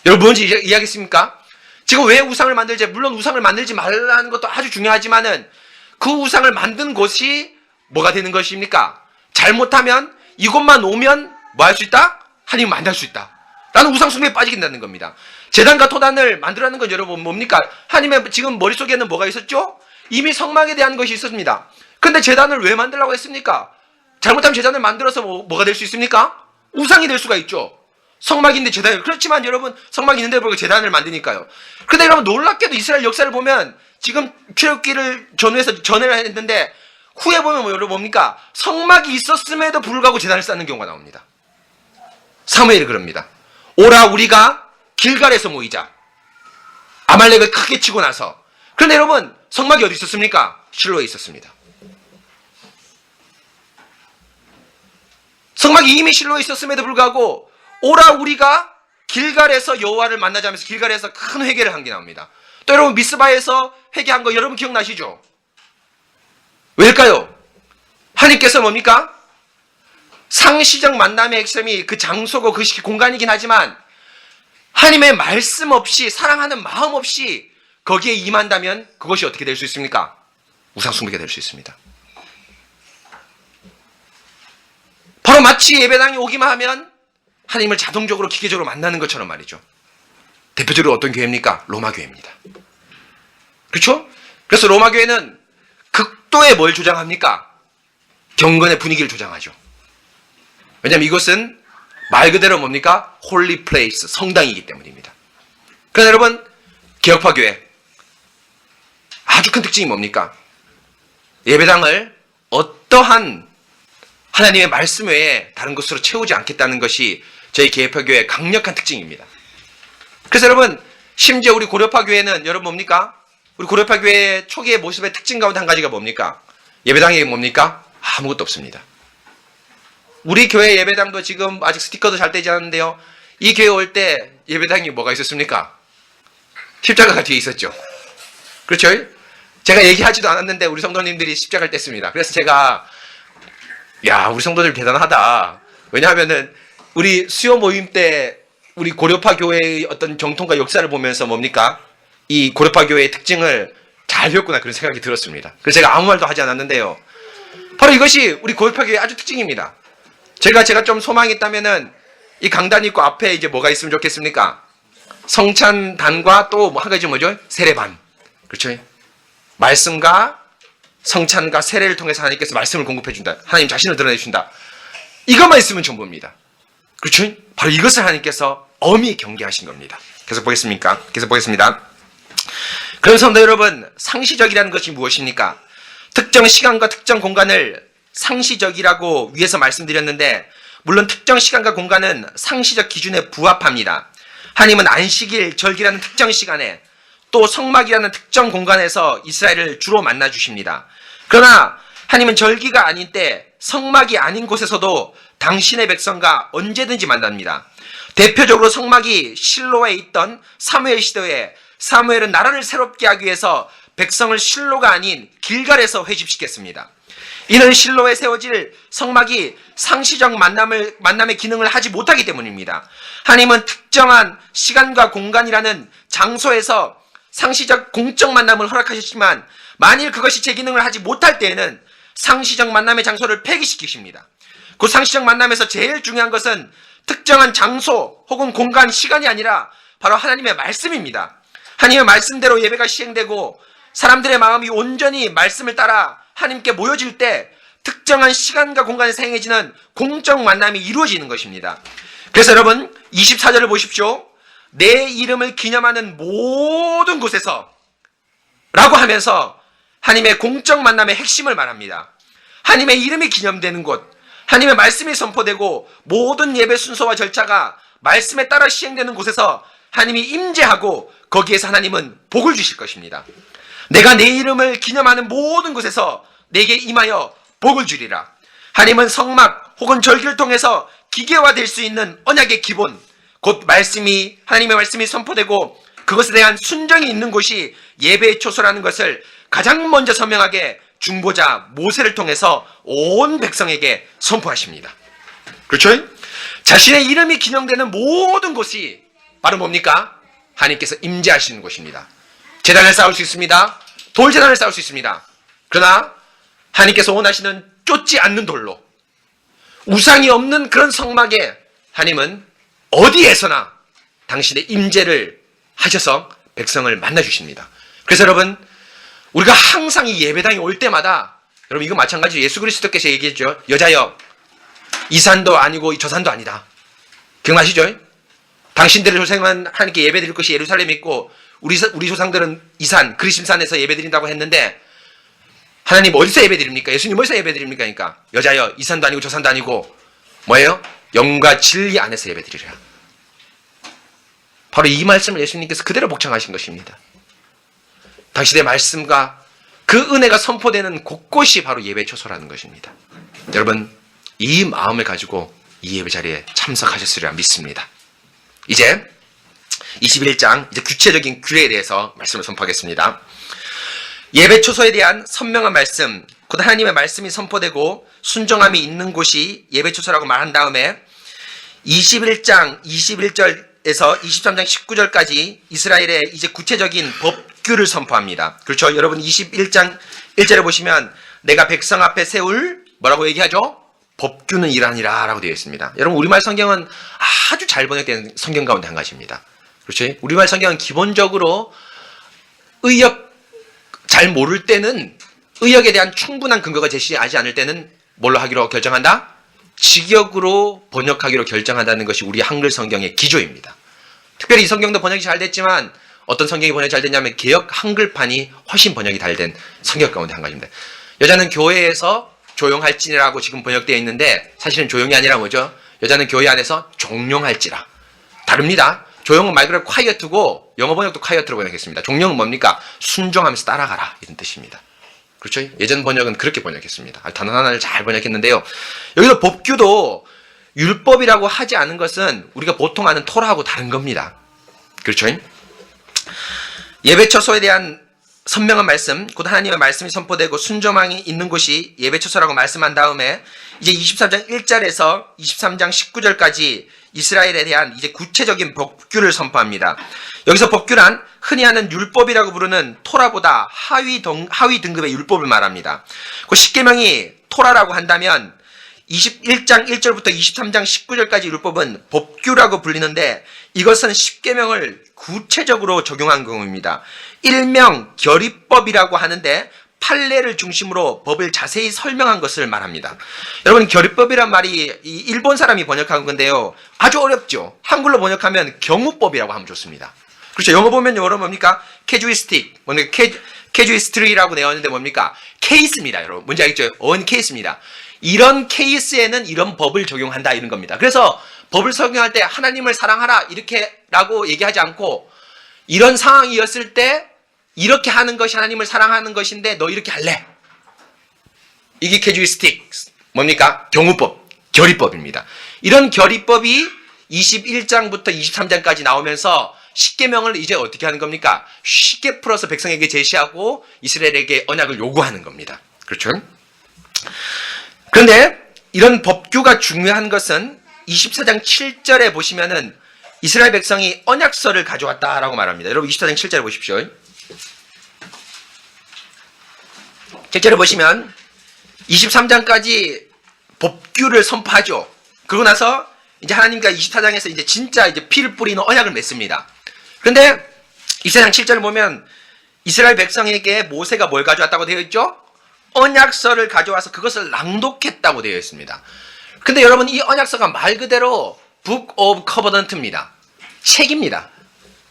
여러분 뭔지 이해하겠습니까? 지금 왜 우상을 만들지? 물론 우상을 만들지 말라는 것도 아주 중요하지만은 그 우상을 만든 곳이 뭐가 되는 것입니까? 잘못하면 이곳만 오면 뭐 할 수 있다? 하나님 만날 수 있다. 라는 우상숭배에 빠지게 된다는 겁니다. 제단과 토단을 만들라는 건 여러분 뭡니까? 하나님의 지금 머릿속에는 뭐가 있었죠? 이미 성막에 대한 것이 있었습니다. 근데 제단을 왜 만들라고 했습니까? 잘못하면 제단을 만들어서 뭐가 될 수 있습니까? 우상이 될 수가 있죠. 성막인데 제단을. 그렇지만 여러분 성막이 있는데 불구하고 제단을 만드니까요. 그런데 여러분 놀랍게도 이스라엘 역사를 보면 지금 출애굽기를 전후해서 전해를 했는데 후에 보면 여러분 뭡니까? 성막이 있었음에도 불구하고 제단을 쌓는 경우가 나옵니다. 사무엘이 그럽니다. 오라 우리가 길갈에서 모이자. 아말렉을 크게 치고 나서. 그런데 여러분 성막이 어디 있었습니까? 실로에 있었습니다. 성막이 이미 실로에 있었음에도 불구하고 오라 우리가 길갈에서 여호와를 만나자면서 길갈에서 큰 회개를 한 게 나옵니다. 또 여러분 미스바에서 회개한 거 여러분 기억나시죠? 왜일까요? 하나님께서 뭡니까? 상시적 만남의 핵심이 그 장소고 그 공간이긴 하지만 하나님의 말씀 없이 사랑하는 마음 없이 거기에 임한다면 그것이 어떻게 될 수 있습니까? 우상숭배가 될 수 있습니다. 바로 마치 예배당에 오기만 하면 하나님을 자동적으로 기계적으로 만나는 것처럼 말이죠. 대표적으로 어떤 교회입니까? 로마 교회입니다. 그렇죠? 그래서 로마 교회는 극도의 뭘 조장합니까? 경건의 분위기를 조장하죠. 왜냐하면 이것은 말 그대로 뭡니까? 홀리 플레이스, 성당이기 때문입니다. 그래서 여러분 개혁파 교회 아주 큰 특징이 뭡니까? 예배당을 어떠한 하나님의 말씀 외에 다른 것으로 채우지 않겠다는 것이 저희 개혁파 교회의 강력한 특징입니다. 그래서 여러분 심지어 우리 고려파 교회는 여러분 뭡니까? 우리 고려파 교회의 초기의 모습의 특징 가운데 한 가지가 뭡니까? 예배당이 뭡니까? 아무것도 없습니다. 우리 교회 예배당도 지금 아직 스티커도 잘 떼지 않았는데요. 이 교회 올 때 예배당이 뭐가 있었습니까? 십자가가 뒤에 있었죠. 그렇죠? 제가 얘기하지도 않았는데 우리 성도님들이 십자가를 뗐습니다. 그래서 제가 야 우리 성도들 대단하다. 왜냐하면은 우리 수요 모임 때 우리 고려파 교회의 어떤 정통과 역사를 보면서 뭡니까? 이 고려파 교회의 특징을 잘 배웠구나 그런 생각이 들었습니다. 그래서 제가 아무 말도 하지 않았는데요. 바로 이것이 우리 고려파 교회의 아주 특징입니다. 제가 좀 소망이 있다면은 이 강단이 있고 앞에 이제 뭐가 있으면 좋겠습니까? 성찬단과 또 한 가지 뭐죠? 세례반. 그렇죠? 말씀과 성찬과 세례를 통해서 하나님께서 말씀을 공급해 준다. 하나님 자신을 드러내 주신다. 이것만 있으면 전부입니다. 그렇죠? 바로 이것을 하나님께서 엄히 경계하신 겁니다. 계속 보겠습니까? 계속 보겠습니다. 그럼 성도 여러분, 상시적이라는 것이 무엇입니까? 특정 시간과 특정 공간을 상시적이라고 위에서 말씀드렸는데 물론 특정 시간과 공간은 상시적 기준에 부합합니다. 하나님은 안식일, 절기라는 특정 시간에 또 성막이라는 특정 공간에서 이스라엘을 주로 만나 주십니다. 그러나 하나님은 절기가 아닌 때 성막이 아닌 곳에서도 당신의 백성과 언제든지 만납니다. 대표적으로 성막이 실로에 있던 사무엘 시대에 사무엘은 나라를 새롭게 하기 위해서 백성을 실로가 아닌 길갈에서 회집시켰습니다. 이는 실로에 세워질 성막이 상시적 만남의 기능을 하지 못하기 때문입니다. 하나님은 특정한 시간과 공간이라는 장소에서 상시적 공적 만남을 허락하셨지만 만일 그것이 제 기능을 하지 못할 때에는 상시적 만남의 장소를 폐기시키십니다. 그 상시적 만남에서 제일 중요한 것은 특정한 장소 혹은 공간, 시간이 아니라 바로 하나님의 말씀입니다. 하나님의 말씀대로 예배가 시행되고 사람들의 마음이 온전히 말씀을 따라 하나님께 모여질 때 특정한 시간과 공간에서 행해지는 공적 만남이 이루어지는 것입니다. 그래서 여러분 24절을 보십시오. 내 이름을 기념하는 모든 곳에서 라고 하면서 하나님의 공적 만남의 핵심을 말합니다. 하나님의 이름이 기념되는 곳, 하나님의 말씀이 선포되고 모든 예배 순서와 절차가 말씀에 따라 시행되는 곳에서 하나님이 임재하고 거기에서 하나님은 복을 주실 것입니다. 내가 내 이름을 기념하는 모든 곳에서 내게 임하여 복을 주리라. 하나님은 성막 혹은 절기를 통해서 기계화될 수 있는 언약의 기본, 곧 하나님의 말씀이 선포되고 그것에 대한 순종이 있는 곳이 예배의 초소라는 것을 가장 먼저 선명하게 중보자 모세를 통해서 온 백성에게 선포하십니다. 그렇죠? 자신의 이름이 기념되는 모든 곳이 바로 뭡니까? 하나님께서 임재하시는 곳입니다. 제단을 쌓을 수 있습니다. 돌제단을 쌓을 수 있습니다. 그러나 하나님께서 원하시는 쫓지 않는 돌로, 우상이 없는 그런 성막에 하나님은 어디에서나 당신의 임재를 하셔서 백성을 만나 주십니다. 그래서 여러분, 우리가 항상 이 예배당에 올 때마다, 여러분 이거 마찬가지로 예수 그리스도께서 얘기했죠. 여자여, 이 산도 아니고 저 산도 아니다. 기억나시죠? 당신들의 조상은 하나님께 예배드릴 것이 예루살렘에 있고 우리 조상들은 이 산 그리심산에서 예배드린다고 했는데, 하나님 어디서 예배드립니까? 예수님 어디서 예배드립니까? 그러니까 여자여, 이 산도 아니고 저 산도 아니고 뭐예요? 영과 진리 안에서 예배드리라. 바로 이 말씀을 예수님께서 그대로 복창하신 것입니다. 당신의 말씀과 그 은혜가 선포되는 곳곳이 바로 예배 초소라는 것입니다. 여러분, 이 마음을 가지고 이 예배 자리에 참석하셨으리라 믿습니다. 이제 21장, 이제 구체적인 규례에 대해서 말씀을 선포하겠습니다. 예배 초소에 대한 선명한 말씀, 곧 하나님의 말씀이 선포되고 순종함이 있는 곳이 예배 초소라고 말한 다음에 21장 21절에서 23장 19절까지 이스라엘의 이제 구체적인 법규를 선포합니다. 그렇죠? 여러분 21장 1절에 보시면 내가 백성 앞에 세울 뭐라고 얘기하죠? 법규는 이러하니라 라고 되어 있습니다. 여러분 우리말 성경은 아주 잘 번역된 성경 가운데 한 가지입니다. 그렇죠? 우리말 성경은 기본적으로 의역 잘 모를 때는, 의역에 대한 충분한 근거가 제시하지 않을 때는 뭘로 하기로 결정한다? 직역으로 번역하기로 결정한다는 것이 우리 한글 성경의 기조입니다. 특별히 이 성경도 번역이 잘 됐지만 어떤 성경이 번역이 잘 됐냐면 개역 한글판이 훨씬 번역이 잘 된 성경 가운데 한 가지입니다. 여자는 교회에서 조용할지라고 지금 번역되어 있는데 사실은 조용이 아니라 뭐죠? 여자는 교회 안에서 종용할지라. 다릅니다. 조용은 말 그대로 quiet고 영어 번역도 quiet로 번역했습니다. 종용은 뭡니까? 순종하면서 따라가라 이런 뜻입니다. 그렇죠? 예전 번역은 그렇게 번역했습니다. 단어 하나를 잘 번역했는데요. 여기서 법규도 율법이라고 하지 않은 것은 우리가 보통 아는 토라하고 다른 겁니다. 그렇죠? 예배 처소에 대한 선명한 말씀, 곧 하나님의 말씀이 선포되고 순종함이 있는 곳이 예배 처소라고 말씀한 다음에 이제 23장 1절에서 23장 19절까지 이스라엘에 대한 이제 구체적인 법규를 선포합니다. 여기서 법규란 흔히 하는 율법이라고 부르는 토라보다 하위 등급의 율법을 말합니다. 그 십계명이 토라라고 한다면 21장 1절부터 23장 19절까지 율법은 법규라고 불리는데 이것은 십계명을 구체적으로 적용한 경우입니다. 일명 결의법이라고 하는데 판례를 중심으로 법을 자세히 설명한 것을 말합니다. 여러분 결의법이란 말이 일본 사람이 번역한 건데요. 아주 어렵죠. 한글로 번역하면 경우법이라고 하면 좋습니다. 그렇죠. 영어 보면 여러분 뭡니까? 캐주이스틱, 캐주이스트리라고 되어 있는데 뭡니까? 케이스입니다. 여러분 뭔지 알겠죠? 어원 케이스입니다. 이런 케이스에는 이런 법을 적용한다 이런 겁니다. 그래서 법을 설명할 때 하나님을 사랑하라 이렇게라고 얘기하지 않고 이런 상황이었을 때 이렇게 하는 것이 하나님을 사랑하는 것인데 너 이렇게 할래? 이게 캐주이스틱 뭡니까? 경우법, 결의법입니다. 이런 결의법이 21장부터 23장까지 나오면서 십계명을 이제 어떻게 하는 겁니까? 쉽게 풀어서 백성에게 제시하고 이스라엘에게 언약을 요구하는 겁니다. 그렇죠? 그런데 이런 법규가 중요한 것은 24장 7절에 보시면은 이스라엘 백성이 언약서를 가져왔다라고 말합니다. 여러분 24장 7절에 보십시오. 7절에 보시면 23장까지 법규를 선포하죠. 그러고 나서 이제 하나님과 24장에서 이제 진짜 이제 피를 뿌리는 언약을 맺습니다. 그런데 24장 7절을 보면 이스라엘 백성에게 모세가 뭘 가져왔다고 되어 있죠? 언약서를 가져와서 그것을 낭독했다고 되어 있습니다. 근데 여러분 이 언약서가 말 그대로 Book of Covenant입니다. 책입니다.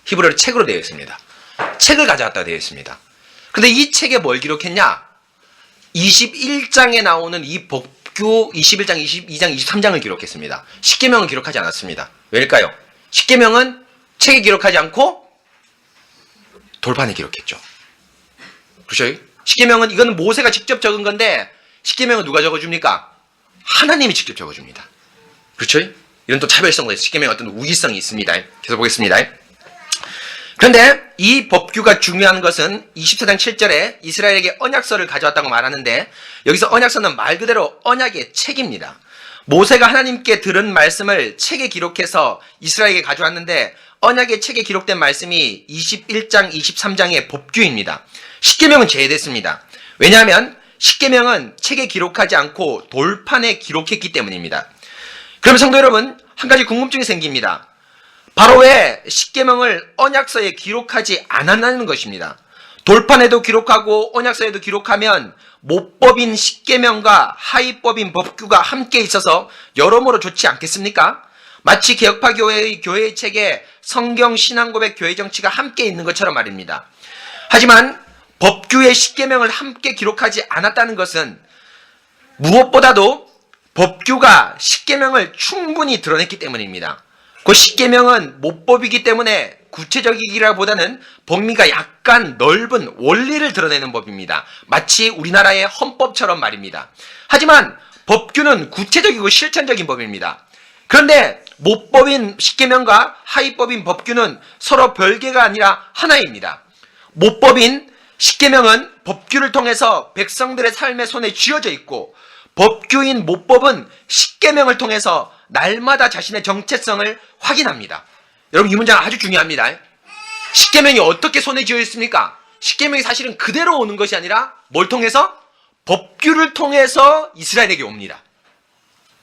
히브리어로 책으로 되어 있습니다. 책을 가져왔다고 되어 있습니다. 근데 이 책에 뭘 기록했냐? 21장에 나오는 이 법규 21장, 22장, 23장을 기록했습니다. 십계명은 기록하지 않았습니다. 왜일까요? 십계명은 책에 기록하지 않고 돌판에 기록했죠. 그렇죠? 십계명은 이거는 모세가 직접 적은 건데 십계명은 누가 적어줍니까? 하나님이 직접 적어줍니다. 그렇죠? 이런 또 차별성도 있어요. 십계명에 어떤 우기성이 있습니다. 계속 보겠습니다. 그런데 이 법규가 중요한 것은 24장 7절에 이스라엘에게 언약서를 가져왔다고 말하는데 여기서 언약서는 말 그대로 언약의 책입니다. 모세가 하나님께 들은 말씀을 책에 기록해서 이스라엘에게 가져왔는데 언약의 책에 기록된 말씀이 21장, 23장의 법규입니다. 십계명은 제외됐습니다. 왜냐하면 십계명은 책에 기록하지 않고 돌판에 기록했기 때문입니다. 그럼 성도 여러분, 한 가지 궁금증이 생깁니다. 바로 왜 십계명을 언약서에 기록하지 않았다는 것입니다. 돌판에도 기록하고 언약서에도 기록하면 모법인 십계명과 하위법인 법규가 함께 있어서 여러모로 좋지 않겠습니까? 마치 개혁파 교회의 교회 책에 성경, 신앙고백, 교회 정치가 함께 있는 것처럼 말입니다. 하지만 법규의 십계명을 함께 기록하지 않았다는 것은 무엇보다도 법규가 십계명을 충분히 드러냈기 때문입니다. 그 십계명은 모법이기 때문에 구체적이기라보다는 범위가 약간 넓은 원리를 드러내는 법입니다. 마치 우리나라의 헌법처럼 말입니다. 하지만 법규는 구체적이고 실천적인 법입니다. 그런데 모법인 십계명과 하위법인 법규는 서로 별개가 아니라 하나입니다. 모법인 십계명은 법규를 통해서 백성들의 삶의 손에 쥐어져 있고, 법규인 모법은 십계명을 통해서 날마다 자신의 정체성을 확인합니다. 여러분, 이 문장 아주 중요합니다. 십계명이 어떻게 손에 쥐어 있습니까? 십계명이 사실은 그대로 오는 것이 아니라 뭘 통해서? 법규를 통해서 이스라엘에게 옵니다.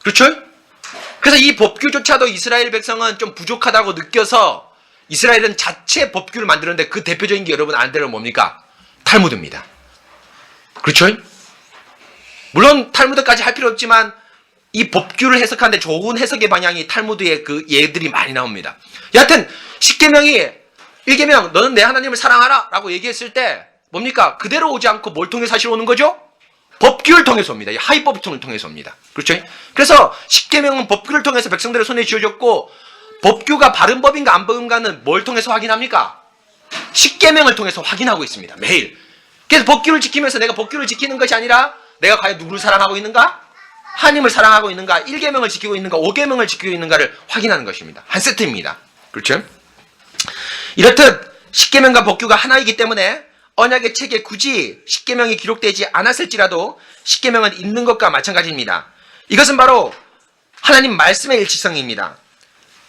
그렇죠? 그래서 이 법규조차도 이스라엘 백성은 좀 부족하다고 느껴서 이스라엘은 자체 법규를 만드는데 그 대표적인 게 여러분 아는 뭡니까? 탈무드입니다. 그렇죠? 물론 탈무드까지 할 필요 없지만 이 법규를 해석하는데 좋은 해석의 방향이 탈무드의 그 예들이 많이 나옵니다. 여하튼 십계명이 1계명 너는 내 하나님을 사랑하라 라고 얘기했을 때 뭡니까? 그대로 오지 않고 뭘 통해 사실 오는 거죠? 법규를 통해서 옵니다. 하위법을 통해서 옵니다. 그렇죠? 그래서 십계명은 법규를 통해서 백성들의 손에 쥐어졌고, 법규가 바른 법인가 안 법인가는 뭘 통해서 확인합니까? 십계명을 통해서 확인하고 있습니다. 매일. 그래서 법규를 지키면서 내가 법규를 지키는 것이 아니라 내가 과연 누구를 사랑하고 있는가? 하나님을 사랑하고 있는가? 1계명을 지키고 있는가? 5계명을 지키고 있는가를 확인하는 것입니다. 한 세트입니다. 그렇죠? 이렇듯 십계명과 법규가 하나이기 때문에 언약의 책에 굳이 십계명이 기록되지 않았을지라도 십계명은 있는 것과 마찬가지입니다. 이것은 바로 하나님 말씀의 일치성입니다.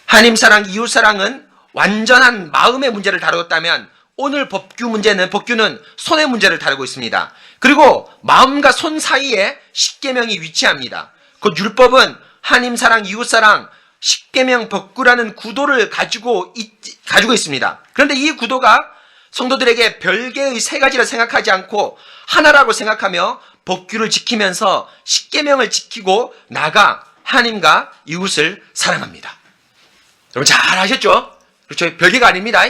하나님 사랑, 이웃 사랑은 완전한 마음의 문제를 다루었다면 오늘 법규는 손의 문제를 다루고 있습니다. 그리고 마음과 손 사이에 십계명이 위치합니다. 곧 율법은 하나님 사랑, 이웃 사랑, 십계명 법규라는 구도를 가지고 있습니다. 그런데 이 구도가 성도들에게 별개의 세 가지를 생각하지 않고 하나라고 생각하며 법규를 지키면서 십계명을 지키고 나가 하나님과 이웃을 사랑합니다. 여러분 잘 아셨죠? 그렇죠? 별개가 아닙니다.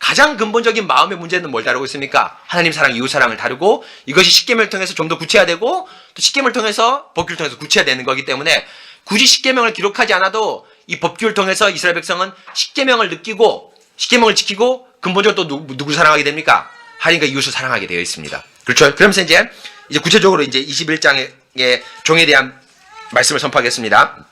가장 근본적인 마음의 문제는 뭘 다루고 있습니까? 하나님 사랑, 이웃 사랑을 다루고, 이것이 십계명을 통해서 좀 더 구체화되고, 또 십계명을 통해서 법규를 통해서 구체화되는 거기 때문에 굳이 십계명을 기록하지 않아도 이 법규를 통해서 이스라엘 백성은 십계명을 느끼고 십계명을 지키고 근본적으로 또 누구를 사랑하게 됩니까? 하나님과 이웃을 사랑하게 되어 있습니다. 그렇죠? 그러면서 이제 구체적으로 이제 21장의 종에 대한 말씀을 선포하겠습니다.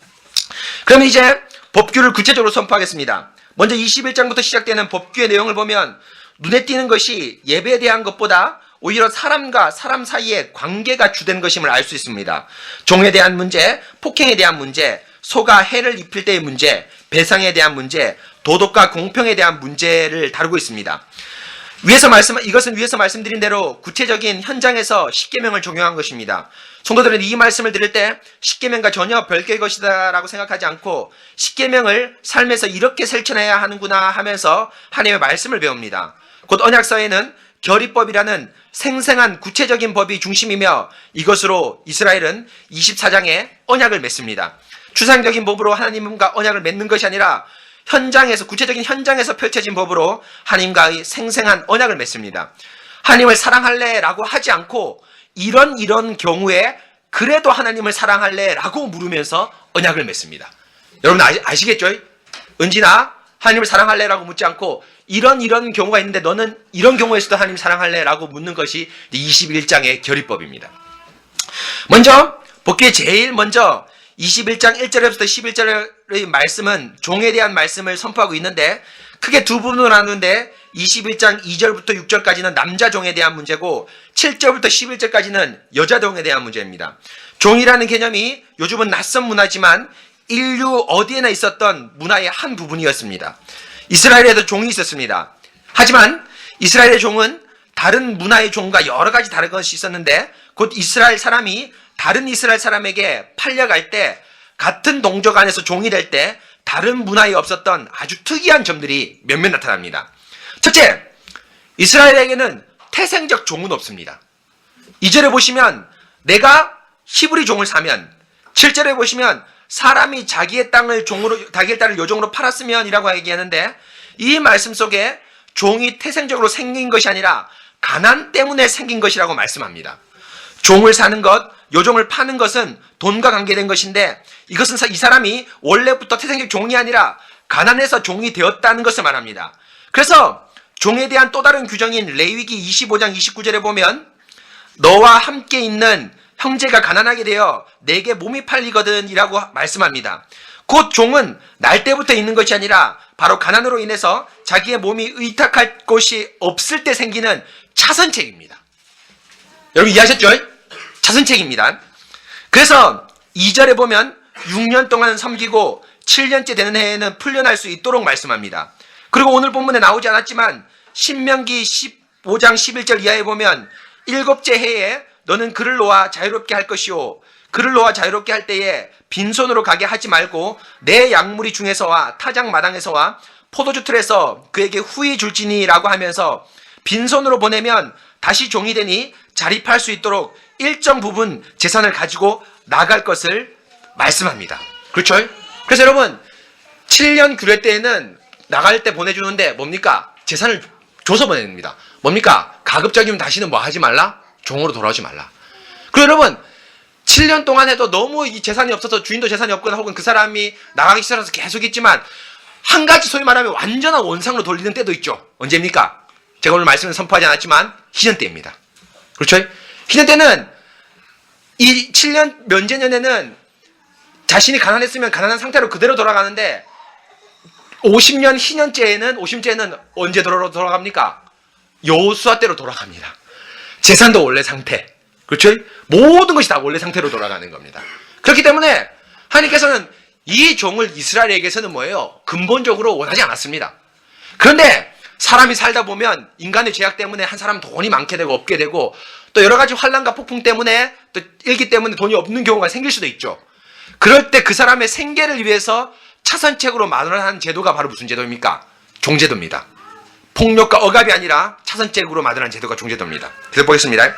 그러면 이제 법규를 구체적으로 선포하겠습니다. 먼저 21장부터 시작되는 법규의 내용을 보면 눈에 띄는 것이 예배에 대한 것보다 오히려 사람과 사람 사이의 관계가 주된 것임을 알 수 있습니다. 종에 대한 문제, 폭행에 대한 문제, 소가 해를 입힐 때의 문제, 배상에 대한 문제, 도덕과 공평에 대한 문제를 다루고 있습니다. 이것은 위에서 말씀드린 대로 구체적인 현장에서 십계명을 적용한 것입니다. 성도들은 이 말씀을 들을 때 십계명과 전혀 별개의 것이다 라고 생각하지 않고 십계명을 삶에서 이렇게 실천해야 하는구나 하면서 하나님의 말씀을 배웁니다. 곧 언약서에는 결의법이라는 생생한 구체적인 법이 중심이며 이것으로 이스라엘은 24장에 언약을 맺습니다. 추상적인 법으로 하나님과 언약을 맺는 것이 아니라 구체적인 현장에서 펼쳐진 법으로 하나님과의 생생한 언약을 맺습니다. 하나님을 사랑할래? 라고 하지 않고 이런 경우에 그래도 하나님을 사랑할래? 라고 물으면서 언약을 맺습니다. 여러분 아시겠죠? 은진아, 하나님을 사랑할래? 라고 묻지 않고 이런 경우가 있는데 너는 이런 경우에서도 하나님 사랑할래? 라고 묻는 것이 21장의 결의법입니다. 먼저 복귀에 제일 먼저 21장 1절에부터 11절의 말씀은 종에 대한 말씀을 선포하고 있는데 크게 두 부분으로 나누는데 21장 2절부터 6절까지는 남자 종에 대한 문제고 7절부터 11절까지는 여자 종에 대한 문제입니다. 종이라는 개념이 요즘은 낯선 문화지만 인류 어디에나 있었던 문화의 한 부분이었습니다. 이스라엘에도 종이 있었습니다. 하지만 이스라엘의 종은 다른 문화의 종과 여러 가지 다른 것이 있었는데 곧 이스라엘 사람이 다른 이스라엘 사람에게 팔려갈 때 같은 동족 안에서 종이 될 때 다른 문화에 없었던 아주 특이한 점들이 몇몇 나타납니다. 첫째, 이스라엘에게는 태생적 종은 없습니다. 2절에 보시면 내가 히브리 종을 사면, 7절에 보시면 사람이 자기의 땅을 자기의 딸을 요종으로 팔았으면이라고 얘기하는데 이 말씀 속에 종이 태생적으로 생긴 것이 아니라 가난 때문에 생긴 것이라고 말씀합니다. 종을 사는 것, 요종을 파는 것은 돈과 관계된 것인데 이것은 이 사람이 원래부터 태생적 종이 아니라 가난해서 종이 되었다는 것을 말합니다. 그래서 종에 대한 또 다른 규정인 레위기 25장 29절에 보면 너와 함께 있는 형제가 가난하게 되어 내게 몸이 팔리거든 이라고 말씀합니다. 곧 종은 날 때부터 있는 것이 아니라 바로 가난으로 인해서 자기의 몸이 의탁할 곳이 없을 때 생기는 차선책입니다. 여러분 이해하셨죠? 차선책입니다. 그래서 2절에 보면 6년 동안 섬기고 7년째 되는 해에는 풀려날 수 있도록 말씀합니다. 그리고 오늘 본문에 나오지 않았지만 신명기 15장 11절 이하에 보면 7째 해에 너는 그를 놓아 자유롭게 할 것이요 그를 놓아 자유롭게 할 때에 빈손으로 가게 하지 말고 내 양무리 중에서와 타작 마당에서와 포도주 틀에서 그에게 후히 줄지니라고 하면서 빈손으로 보내면 다시 종이 되니 자립할 수 있도록 일정 부분 재산을 가지고 나갈 것을 말씀합니다. 그렇죠? 그래서 여러분 7년 규례 때에는 나갈 때 보내주는데 뭡니까? 재산을 줘서 보냅니다. 뭡니까? 가급적이면 다시는 뭐 하지 말라? 종으로 돌아오지 말라. 그리고 여러분 7년 동안 해도 너무 이 재산이 없어서 주인도 재산이 없거나 혹은 그 사람이 나가기 싫어서 계속 있지만 한 가지 소위 말하면 완전한 원상으로 돌리는 때도 있죠. 언제입니까? 제가 오늘 말씀을 선포하지 않았지만 희년 때입니다. 그렇죠? 희년 때는 이 7년 면제년에는 자신이 가난했으면 가난한 상태로 그대로 돌아가는데 50년 희년째에는 언제 돌아갑니까? 여호수아 때로 돌아갑니다. 재산도 원래 상태. 그렇죠? 모든 것이 다 원래 상태로 돌아가는 겁니다. 그렇기 때문에 하나님께서는 이 종을 이스라엘에게서는 뭐예요? 근본적으로 원하지 않았습니다. 그런데 사람이 살다 보면 인간의 죄악 때문에 한 사람은 돈이 많게 되고 없게 되고 또 여러 가지 환난과 폭풍 때문에 또 일기 때문에 돈이 없는 경우가 생길 수도 있죠. 그럴 때 그 사람의 생계를 위해서 차선책으로 마련한 제도가 바로 무슨 제도입니까? 종제도입니다. 폭력과 억압이 아니라 차선책으로 마련한 제도가 종제도입니다. 그래서 보겠습니다.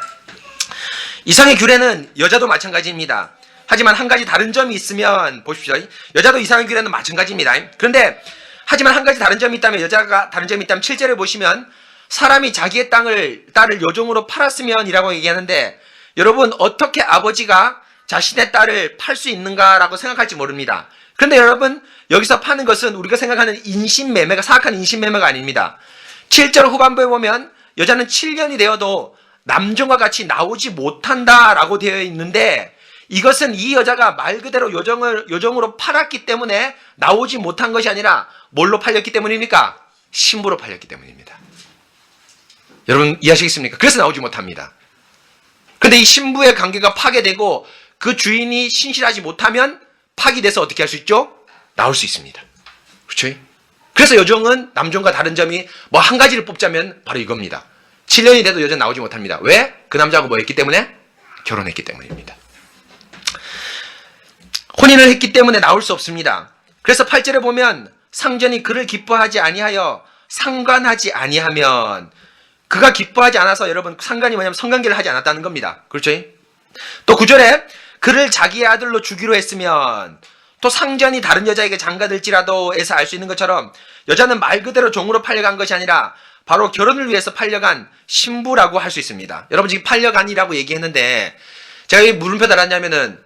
이상의 규례는 여자도 마찬가지입니다. 하지만 한 가지 다른 점이 있으면 보십시오. 여자도 이상의 규례는 마찬가지입니다. 그런데 하지만 한 가지 다른 점이 있다면 여자가 다른 점이 있다면 7절에 보시면 사람이 자기의 딸을 여종으로 팔았으면 이라고 얘기하는데 여러분 어떻게 아버지가 자신의 딸을 팔 수 있는가라고 생각할지 모릅니다. 그런데 여러분 여기서 파는 것은 우리가 생각하는 인신매매가 사악한 인신매매가 아닙니다. 7절 후반부에 보면 여자는 7년이 되어도 남종과 같이 나오지 못한다라고 되어 있는데 이것은 이 여자가 말 그대로 요정으로 팔았기 때문에 나오지 못한 것이 아니라 뭘로 팔렸기 때문입니까? 신부로 팔렸기 때문입니다. 여러분 이해하시겠습니까? 그래서 나오지 못합니다. 그런데 이 신부의 관계가 파괴되고 그 주인이 신실하지 못하면 파기돼서 어떻게 할 수 있죠? 나올 수 있습니다. 그렇죠? 그래서 여종은 남종과 다른 점이 뭐 한 가지를 뽑자면 바로 이겁니다. 7년이 돼도 여자는 나오지 못합니다. 왜? 그 남자하고 뭐 했기 때문에? 결혼했기 때문입니다. 혼인을 했기 때문에 나올 수 없습니다. 그래서 8절에 보면 상전이 그를 기뻐하지 아니하여 상관하지 아니하면 그가 기뻐하지 않아서 여러분 상관이 뭐냐면 성관계를 하지 않았다는 겁니다. 그렇죠? 또 9절에 그를 자기의 아들로 주기로 했으면 또 상전이 다른 여자에게 장가들지라도 에서 알 수 있는 것처럼 여자는 말 그대로 종으로 팔려간 것이 아니라 바로 결혼을 위해서 팔려간 신부라고 할 수 있습니다. 여러분 지금 팔려간이라고 얘기했는데 제가 이 물음표 달았냐면은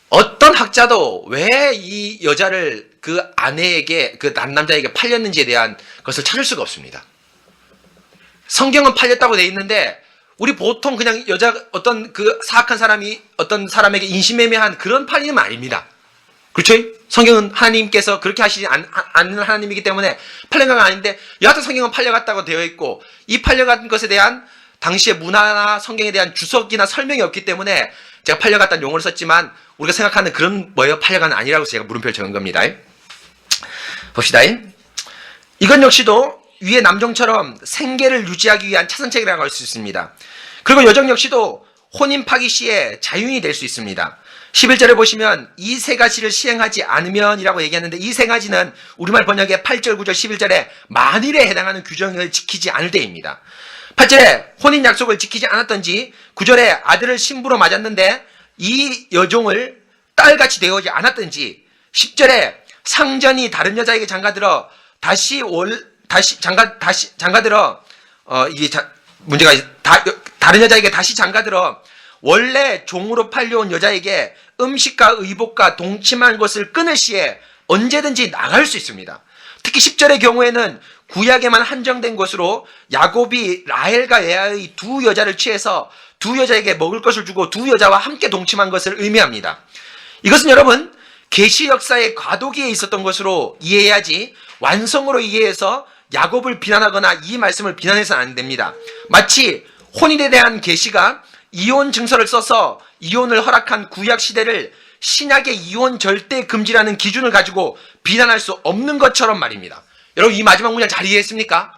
어떤 학자도 왜 이 여자를 그 아내에게 그 남자에게 팔렸는지에 대한 것을 찾을 수가 없습니다. 성경은 팔렸다고 돼 있는데 우리 보통 그냥 어떤 그 사악한 사람이 어떤 사람에게 인신매매한 그런 팔림은 아닙니다. 그렇죠? 성경은 하나님께서 그렇게 하시지 않는 하나님이기 때문에 팔려간 건 아닌데 여하튼 성경은 팔려갔다고 되어 있고 이 팔려간 것에 대한 당시의 문화나 성경에 대한 주석이나 설명이 없기 때문에 제가 팔려갔다는 용어를 썼지만 우리가 생각하는 그런 뭐예요? 팔려간은 아니라고 제가 물음표를 적은 겁니다. 봅시다. 이건 역시도 위의 남종처럼 생계를 유지하기 위한 차선책이라고 할 수 있습니다. 그리고 여종 역시도 혼인 파기 시에 자유인이 될 수 있습니다. 11절에 보시면 이 세 가지를 시행하지 않으면 이라고 얘기했는데, 이 세 가지는 우리말 번역의 8절, 9절, 11절에 만일에 해당하는 규정을 지키지 않을 때입니다. 8절에 혼인 약속을 지키지 않았던지, 9절에 아들을 신부로 맞았는데 이 여종을 딸같이 대하지 않았던지, 10절에 상전이 다른 여자에게 장가들어 다른 여자에게 다시 장가들어 원래 종으로 팔려온 여자에게 음식과 의복과 동침한 것을 끊을 시에 언제든지 나갈 수 있습니다. 특히 10절의 경우에는 구약에만 한정된 것으로 야곱이 라헬과 레아의 두 여자를 취해서 두 여자에게 먹을 것을 주고 두 여자와 함께 동침한 것을 의미합니다. 이것은 여러분 계시 역사의 과도기에 있었던 것으로 이해해야지 완성으로 이해해서 야곱을 비난하거나 이 말씀을 비난해서는 안 됩니다. 마치 혼인에 대한 계시가 이혼 증서를 써서 이혼을 허락한 구약 시대를 신약의 이혼 절대 금지라는 기준을 가지고 비난할 수 없는 것처럼 말입니다. 여러분 이 마지막 문장 잘 이해했습니까?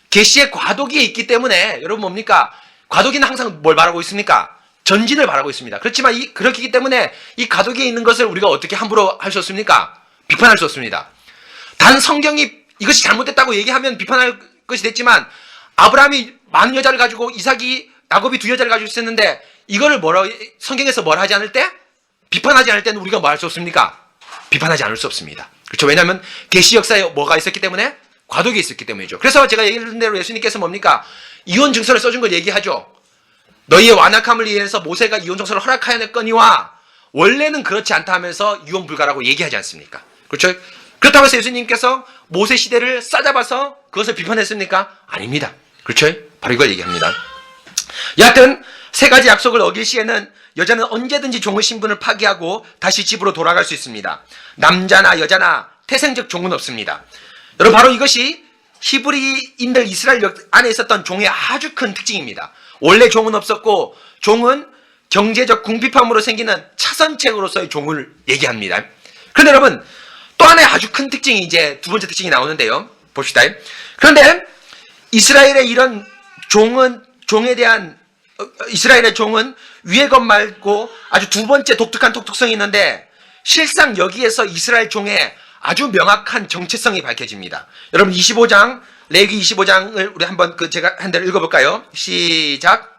계시의 과도기에 있기 때문에 여러분 뭡니까? 과도기는 항상 뭘 말하고 있습니까? 전진을 말하고 있습니다. 그렇지만 그렇기 때문에 이 과도기에 있는 것을 우리가 어떻게 함부로 할 수 없습니까? 비판할 수 없습니다. 단 성경이 이것이 잘못됐다고 얘기하면 비판할 것이 됐지만, 아브라함이 많은 여자를 가지고 이삭이 야곱이 두 여자를 가지고 있었는데 이거를 성경에서 뭘 하지 않을 때? 비판하지 않을 때는 우리가 뭐 할 수 없습니까? 비판하지 않을 수 없습니다. 그렇죠? 왜냐하면 계시 역사에 뭐가 있었기 때문에? 과도기에 있었기 때문이죠. 그래서 제가 얘기한 대로 예수님께서 뭡니까? 이혼 증서를 써준 걸 얘기하죠. 너희의 완악함을 위해서 모세가 이혼 증서를 허락하였거니와 원래는 그렇지 않다 하면서 이혼 불가라고 얘기하지 않습니까? 그렇죠? 그렇다고 해서 예수님께서 모세 시대를 싸잡아서 그것을 비판했습니까? 아닙니다. 그렇죠? 바로 이걸 얘기합니다. 여하튼 세 가지 약속을 어길 시에는 여자는 언제든지 종의 신분을 파기하고 다시 집으로 돌아갈 수 있습니다. 남자나 여자나 태생적 종은 없습니다. 여러분 바로 이것이 히브리인들 이스라엘 안에 있었던 종의 아주 큰 특징입니다. 원래 종은 없었고 종은 경제적 궁핍함으로 생기는 차선책으로서의 종을 얘기합니다. 그런데 여러분 또 하나의 아주 큰 특징이 이제 두 번째 특징이 나오는데요. 봅시다. 그런데 이스라엘의 이런 종에 대한 이스라엘의 종은 위의 것 말고 아주 두 번째 독특한 독특성이 있는데, 실상 여기에서 이스라엘 종의 아주 명확한 정체성이 밝혀집니다. 여러분 25장 레위기 25장을 우리 한번 제가 한 대로 읽어볼까요? 시작.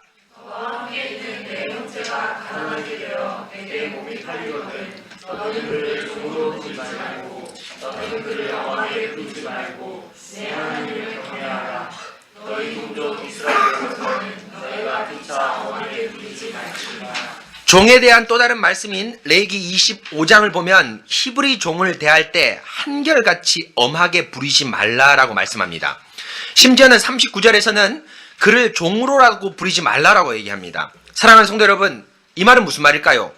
종에 대한 또 다른 말씀인 레위기 25장을 보면 히브리 종을 대할 때 한결같이 엄하게 부리지 말라라고 말씀합니다. 심지어는 39절에서는 그를 종으로라고 부리지 말라라고 얘기합니다. 사랑하는 성도 여러분, 이 말은 무슨 말일까요?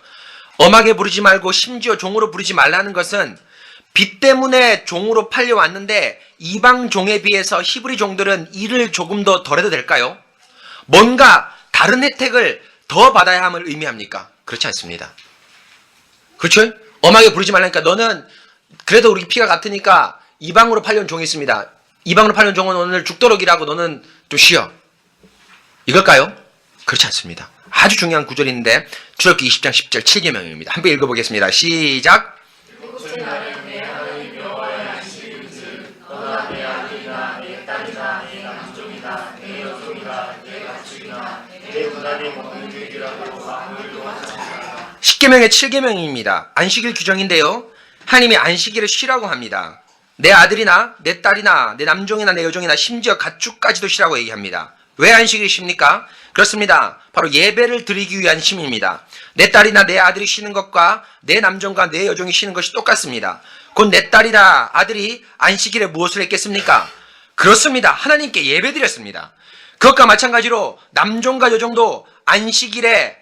엄하게 부르지 말고 심지어 종으로 부르지 말라는 것은 빚 때문에 종으로 팔려왔는데 이방 종에 비해서 히브리 종들은 일을 조금 더 덜해도 될까요? 뭔가 다른 혜택을 더 받아야 함을 의미합니까? 그렇지 않습니다. 그렇죠? 엄하게 부르지 말라니까 너는 그래도 우리 피가 같으니까 이방으로 팔려온 종이 있습니다. 이방으로 팔려온 종은 오늘 죽도록 일하고 너는 좀 쉬어. 이걸까요? 그렇지 않습니다. 아주 중요한 구절인데 출애굽기 20장 10절 7계명입니다. 한번 읽어보겠습니다. 시작. 십계명의 7계명입니다. 안식일 규정인데요. 하나님이 안식일을 쉬라고 합니다. 내 아들이나 내 딸이나 내 남종이나 내 여종이나 심지어 가축까지도 쉬라고 얘기합니다. 왜 안식일을 쉽니까? 그렇습니다. 바로 예배를 드리기 위한 쉼입니다. 내 딸이나 내 아들이 쉬는 것과 내 남종과 내 여종이 쉬는 것이 똑같습니다. 곧 내 딸이나 아들이 안식일에 무엇을 했겠습니까? 그렇습니다. 하나님께 예배 드렸습니다. 그것과 마찬가지로 남종과 여종도 안식일에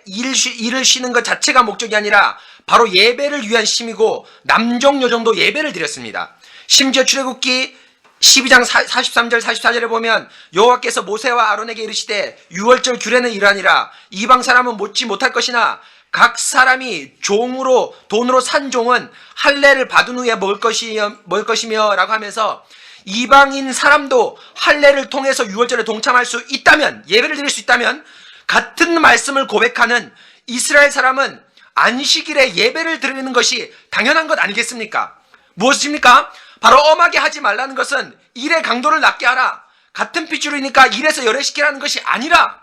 일을 쉬는 것 자체가 목적이 아니라 바로 예배를 위한 쉼이고 남종 여종도 예배를 드렸습니다. 심지어 출애굽기 12장 43절 44절에 보면 여호와께서 모세와 아론에게 이르시되 유월절 규례는 이러하니라 이방 사람은 못지 못할 것이나 각 사람이 종으로 돈으로 산 종은 할례를 받은 후에 먹을 것이며 라고 하면서 이방인 사람도 할례를 통해서 유월절에 동참할 수 있다면, 예배를 드릴 수 있다면, 같은 말씀을 고백하는 이스라엘 사람은 안식일에 예배를 드리는 것이 당연한 것 아니겠습니까? 무엇입니까? 바로 엄하게 하지 말라는 것은 일의 강도를 낮게 하라, 같은 핏줄이니까 일에서 열애시키라는 것이 아니라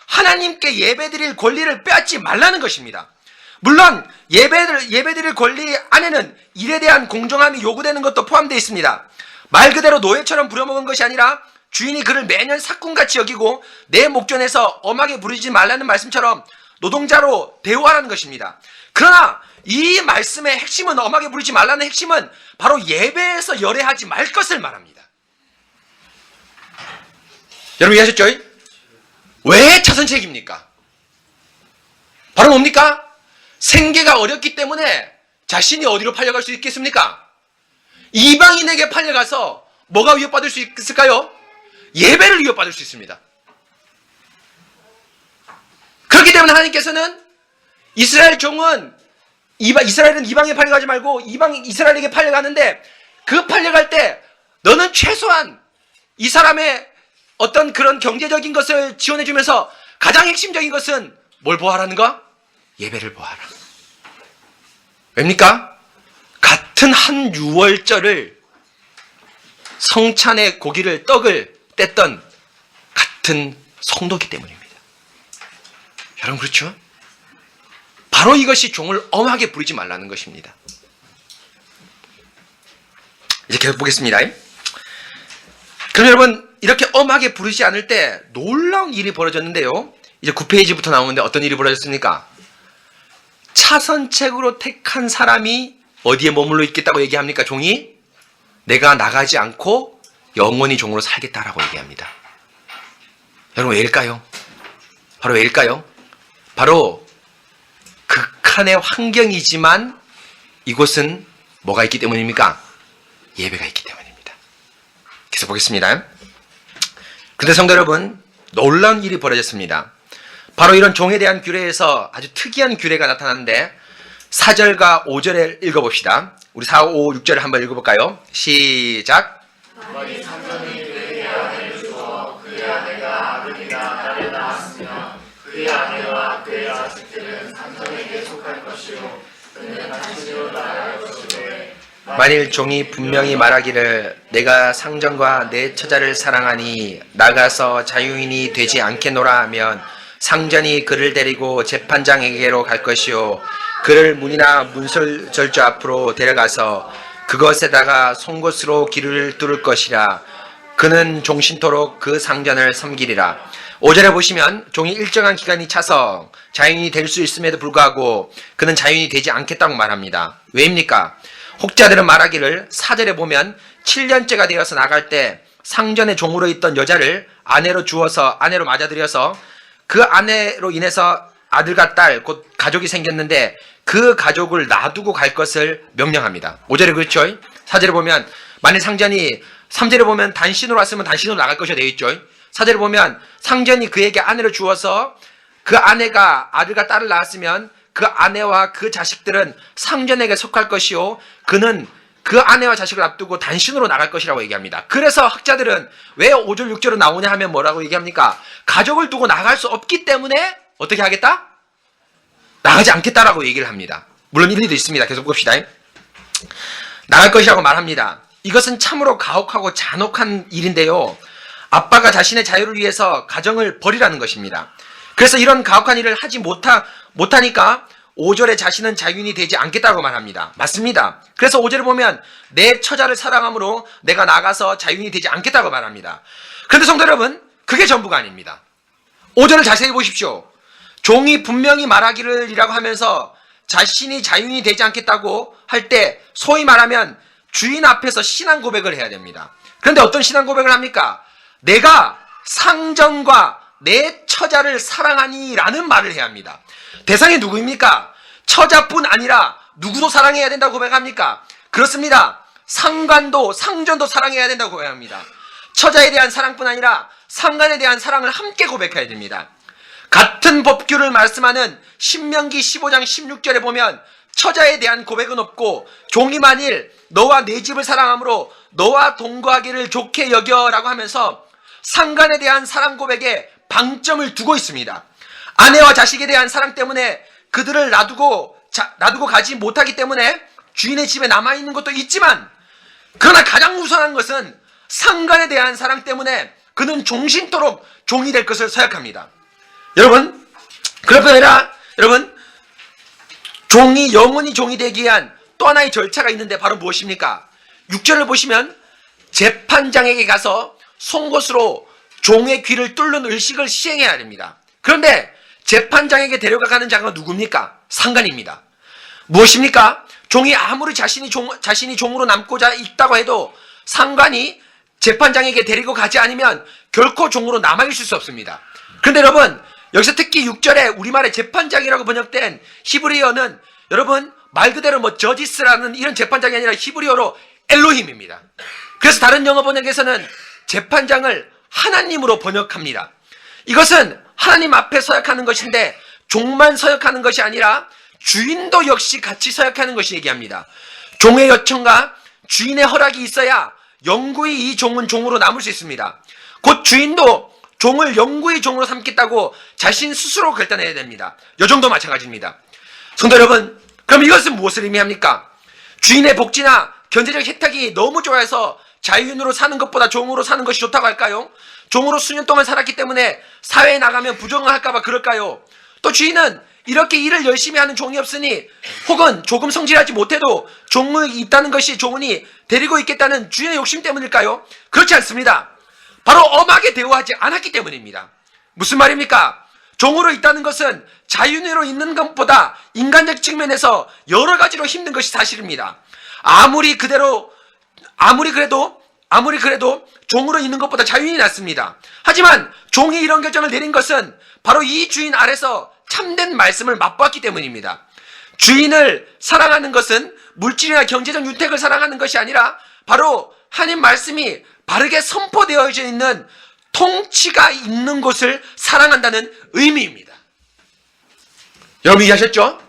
하나님께 예배드릴 권리를 빼앗지 말라는 것입니다. 물론 예배드릴 권리 안에는 일에 대한 공정함이 요구되는 것도 포함되어 있습니다. 말 그대로 노예처럼 부려먹은 것이 아니라 주인이 그를 매년 삭군같이 여기고 내 목전에서 엄하게 부르지 말라는 말씀처럼 노동자로 대우하라는 것입니다. 그러나 이 말씀의 핵심은, 엄하게 부르지 말라는 핵심은 바로 예배에서 열애하지 말 것을 말합니다. 여러분 이해하셨죠? 왜 차선책입니까? 바로 뭡니까? 생계가 어렵기 때문에 자신이 어디로 팔려갈 수 있겠습니까? 이방인에게 팔려가서 뭐가 위협받을 수 있을까요? 예배를 위협받을 수 있습니다. 그렇기 때문에 하나님께서는 이스라엘은 이방에 팔려가지 말고 이스라엘에게 팔려가는데, 그 팔려갈 때 너는 최소한 이 사람의 어떤 그런 경제적인 것을 지원해주면서 가장 핵심적인 것은 뭘 보아라는가? 예배를 보아라. 왜입니까? 같은 한 유월절을 성찬의 고기를, 떡을 뗐던 같은 성도기 때문입니다. 여러분 그렇죠? 바로 이것이 종을 엄하게 부리지 말라는 것입니다. 이제 계속 보겠습니다. 그럼 여러분, 이렇게 엄하게 부르지 않을 때 놀라운 일이 벌어졌는데요. 이제 9페이지부터 나오는데 어떤 일이 벌어졌습니까? 차선책으로 택한 사람이 어디에 머물러 있겠다고 얘기합니까? 종이? 내가 나가지 않고 영원히 종으로 살겠다라고 얘기합니다. 여러분 왜일까요? 바로 왜일까요? 바로 극한의 환경이지만 이곳은 뭐가 있기 때문입니까? 예배가 있기 때문입니다. 계속 보겠습니다. 그런데 성도 여러분, 놀라운 일이 벌어졌습니다. 바로 이런 종에 대한 규례에서 아주 특이한 규례가 나타나는데 4절과 5절을 읽어봅시다. 우리 4, 5, 6절을 한번 읽어볼까요? 시작. 만일 상전이 그에게 아내를 주어 그의 아내가 아들이나 딸을 낳았으면 그의 아내와 그의 자식들은 상전에게 속할 것이요 그는 당신으로 나아갈 것이되, 만일 종이 분명히 말하기를 내가 상전과 내 처자를 사랑하니 나가서 자유인이 되지 않겠노라 하면 상전이 그를 데리고 재판장에게로 갈 것이요 그를 문이나 문설절주 앞으로 데려가서 그것에다가 송곳으로 길을 뚫을 것이라. 그는 종신토록 그 상전을 섬기리라. 5절에 보시면 종이 일정한 기간이 차서 자유인이 될 수 있음에도 불구하고 그는 자유인이 되지 않겠다고 말합니다. 왜입니까? 혹자들은 말하기를 4절에 보면 7년째가 되어서 나갈 때 상전의 종으로 있던 여자를 아내로 주어서 아내로 맞아들여서 그 아내로 인해서 아들과 딸 곧 가족이 생겼는데 그 가족을 놔두고 갈 것을 명령합니다. 5절에 그렇죠? 4절에 보면 만일 상전이 3절에 보면 단신으로 왔으면 단신으로 나갈 것이 되어 있죠. 4절에 보면 상전이 그에게 아내를 주어서 그 아내가 아들과 딸을 낳았으면 그 아내와 그 자식들은 상전에게 속할 것이요 그는 그 아내와 자식을 앞두고 단신으로 나갈 것이라고 얘기합니다. 그래서 학자들은 왜 5절 6절은 나오냐 하면 뭐라고 얘기합니까? 가족을 두고 나갈 수 없기 때문에 어떻게 하겠다? 나가지 않겠다라고 얘기를 합니다. 물론 일리도 있습니다. 계속 봅시다. 나갈 것이라고 말합니다. 이것은 참으로 가혹하고 잔혹한 일인데요. 아빠가 자신의 자유를 위해서 가정을 버리라는 것입니다. 그래서 이런 가혹한 일을 하지 못하니까 5절에 자신은 자유인이 되지 않겠다고 말합니다. 맞습니다. 그래서 5절을 보면 내 처자를 사랑함으로 내가 나가서 자유인이 되지 않겠다고 말합니다. 그런데 성도 여러분, 그게 전부가 아닙니다. 5절을 자세히 보십시오. 종이 분명히 말하기를 이라고 하면서 자신이 자유인이 되지 않겠다고 할 때 소위 말하면 주인 앞에서 신앙 고백을 해야 됩니다. 그런데 어떤 신앙 고백을 합니까? 내가 상전과 내 처자를 사랑하니 라는 말을 해야 합니다. 대상이 누구입니까? 처자뿐 아니라 누구도 사랑해야 된다고 고백합니까? 그렇습니다. 상관도 상전도 사랑해야 된다고 고백합니다. 처자에 대한 사랑뿐 아니라 상관에 대한 사랑을 함께 고백해야 됩니다. 같은 법규를 말씀하는 신명기 15장 16절에 보면 처자에 대한 고백은 없고 종이 만일 너와 내 집을 사랑함으로 너와 동거하기를 좋게 여겨라고 하면서 상간에 대한 사랑 고백에 방점을 두고 있습니다. 아내와 자식에 대한 사랑 때문에 그들을 놔두고 가지 못하기 때문에 주인의 집에 남아있는 것도 있지만, 그러나 가장 우선한 것은 상간에 대한 사랑 때문에 그는 종신토록 종이 될 것을 서약합니다. 여러분, 그럴 뿐 아니라 여러분, 종이 영원히 종이 되기 위한 또 하나의 절차가 있는데 바로 무엇입니까? 6절을 보시면 재판장에게 가서 송곳으로 종의 귀를 뚫는 의식을 시행해야 됩니다. 그런데 재판장에게 데려가는 자가 누굽니까? 상관입니다. 무엇입니까? 종이 아무리 자신이 종으로 남고자 있다고 해도 상관이 재판장에게 데리고 가지 않으면 결코 종으로 남아있을 수 없습니다. 그런데 여러분, 여기서 특히 6절에 우리말의 재판장이라고 번역된 히브리어는 여러분 말 그대로 저지스라는 이런 재판장이 아니라 히브리어로 엘로힘입니다. 그래서 다른 영어 번역에서는 재판장을 하나님으로 번역합니다. 이것은 하나님 앞에 서약하는 것인데 종만 서약하는 것이 아니라 주인도 역시 같이 서약하는 것을 얘기합니다. 종의 요청과 주인의 허락이 있어야 영구히 이 종은 종으로 남을 수 있습니다. 곧 주인도 종을 영구히 종으로 삼겠다고 자신 스스로 결단해야 됩니다. 요정도 마찬가지입니다. 성도 여러분, 그럼 이것은 무엇을 의미합니까? 주인의 복지나 경제적 혜택이 너무 좋아해서 자유인으로 사는 것보다 종으로 사는 것이 좋다고 할까요? 종으로 수년 동안 살았기 때문에 사회에 나가면 부정을 할까봐 그럴까요? 또 주인은 이렇게 일을 열심히 하는 종이 없으니, 혹은 조금 성실하지 못해도 종이 있다는 것이 종이 데리고 있겠다는 주인의 욕심 때문일까요? 그렇지 않습니다. 바로 엄하게 대우하지 않았기 때문입니다. 무슨 말입니까? 종으로 있다는 것은 자유인으로 있는 것보다 인간적 측면에서 여러 가지로 힘든 것이 사실입니다. 아무리 그래도 종으로 있는 것보다 자유인이 낫습니다. 하지만 종이 이런 결정을 내린 것은 바로 이 주인 아래서 참된 말씀을 맛보았기 때문입니다. 주인을 사랑하는 것은 물질이나 경제적 유택을 사랑하는 것이 아니라 바로 하나님 말씀이 바르게 선포되어져 있는 통치가 있는 곳을 사랑한다는 의미입니다. 여러분 이해하셨죠?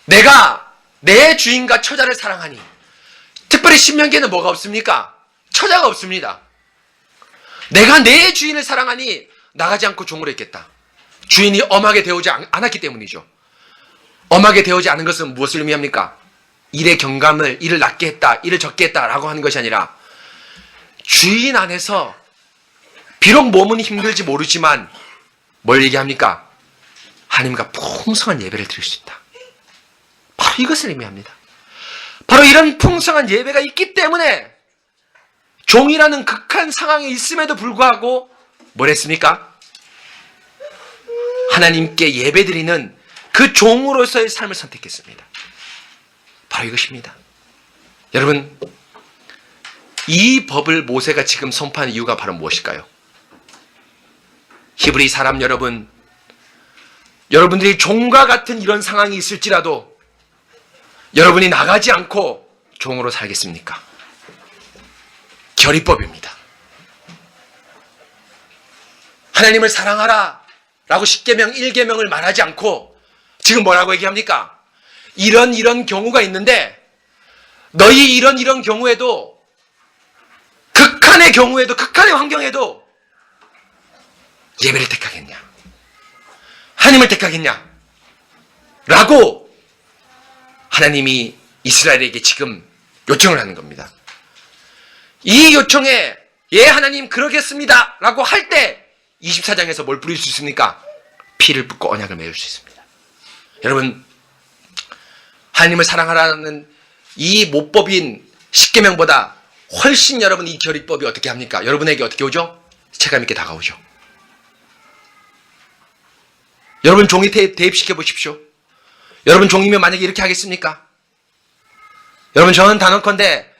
내가 내 주인과 처자를 사랑하니, 특별히 신명기에는 뭐가 없습니까? 처자가 없습니다. 내가 내 주인을 사랑하니 나가지 않고 종으로 있겠다. 주인이 엄하게 대우지 않았기 때문이죠. 엄하게 대우지 않은 것은 무엇을 의미합니까? 일의 경감을, 일을 낮게 했다, 일을 적게 했다라고 하는 것이 아니라 주인 안에서 비록 몸은 힘들지 모르지만 뭘 얘기합니까? 하나님과 풍성한 예배를 드릴 수 있다. 바로 이것을 의미합니다. 바로 이런 풍성한 예배가 있기 때문에 종이라는 극한 상황에 있음에도 불구하고 뭘 했습니까? 하나님께 예배드리는 그 종으로서의 삶을 선택했습니다. 바로 이것입니다. 여러분, 이 법을 모세가 지금 선포한 이유가 바로 무엇일까요? 히브리 사람 여러분, 여러분들이 종과 같은 이런 상황이 있을지라도 여러분이 나가지 않고 종으로 살겠습니까? 결의법입니다. 하나님을 사랑하라 라고 10계명 1계명을 말하지 않고 지금 뭐라고 얘기합니까? 이런 경우가 있는데 너희 이런 경우에도, 극한의 경우에도, 극한의 환경에도 예배를 택하겠냐? 하나님을 택하겠냐? 라고 하나님이 이스라엘에게 지금 요청을 하는 겁니다. 이 요청에 예 하나님 그러겠습니다 라고 할 때 24장에서 뭘 부릴 수 있습니까? 피를 붓고 언약을 맺을 수 있습니다. 여러분, 하나님을 사랑하라는 이 모법인 10계명보다 훨씬 여러분 이 결의법이 어떻게 합니까? 여러분에게 어떻게 오죠? 체감 있게 다가오죠. 여러분 종이 대입시켜 보십시오. 여러분 종이면 만약에 이렇게 하겠습니까? 여러분 저는 단언컨대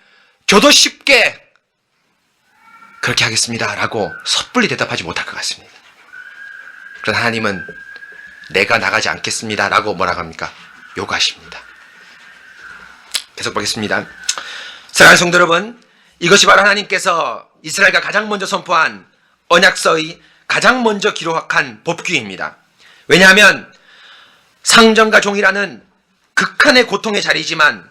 저도 쉽게 그렇게 하겠습니다 라고 섣불리 대답하지 못할 것 같습니다. 그러나 하나님은 내가 나가지 않겠습니다 라고 뭐라고 합니까? 요구하십니다. 계속 보겠습니다. 사랑하는 성도 여러분, 이것이 바로 하나님께서 이스라엘과 가장 먼저 선포한 언약서의 가장 먼저 기록한 법규입니다. 왜냐하면 상전과 종이라는 극한의 고통의 자리지만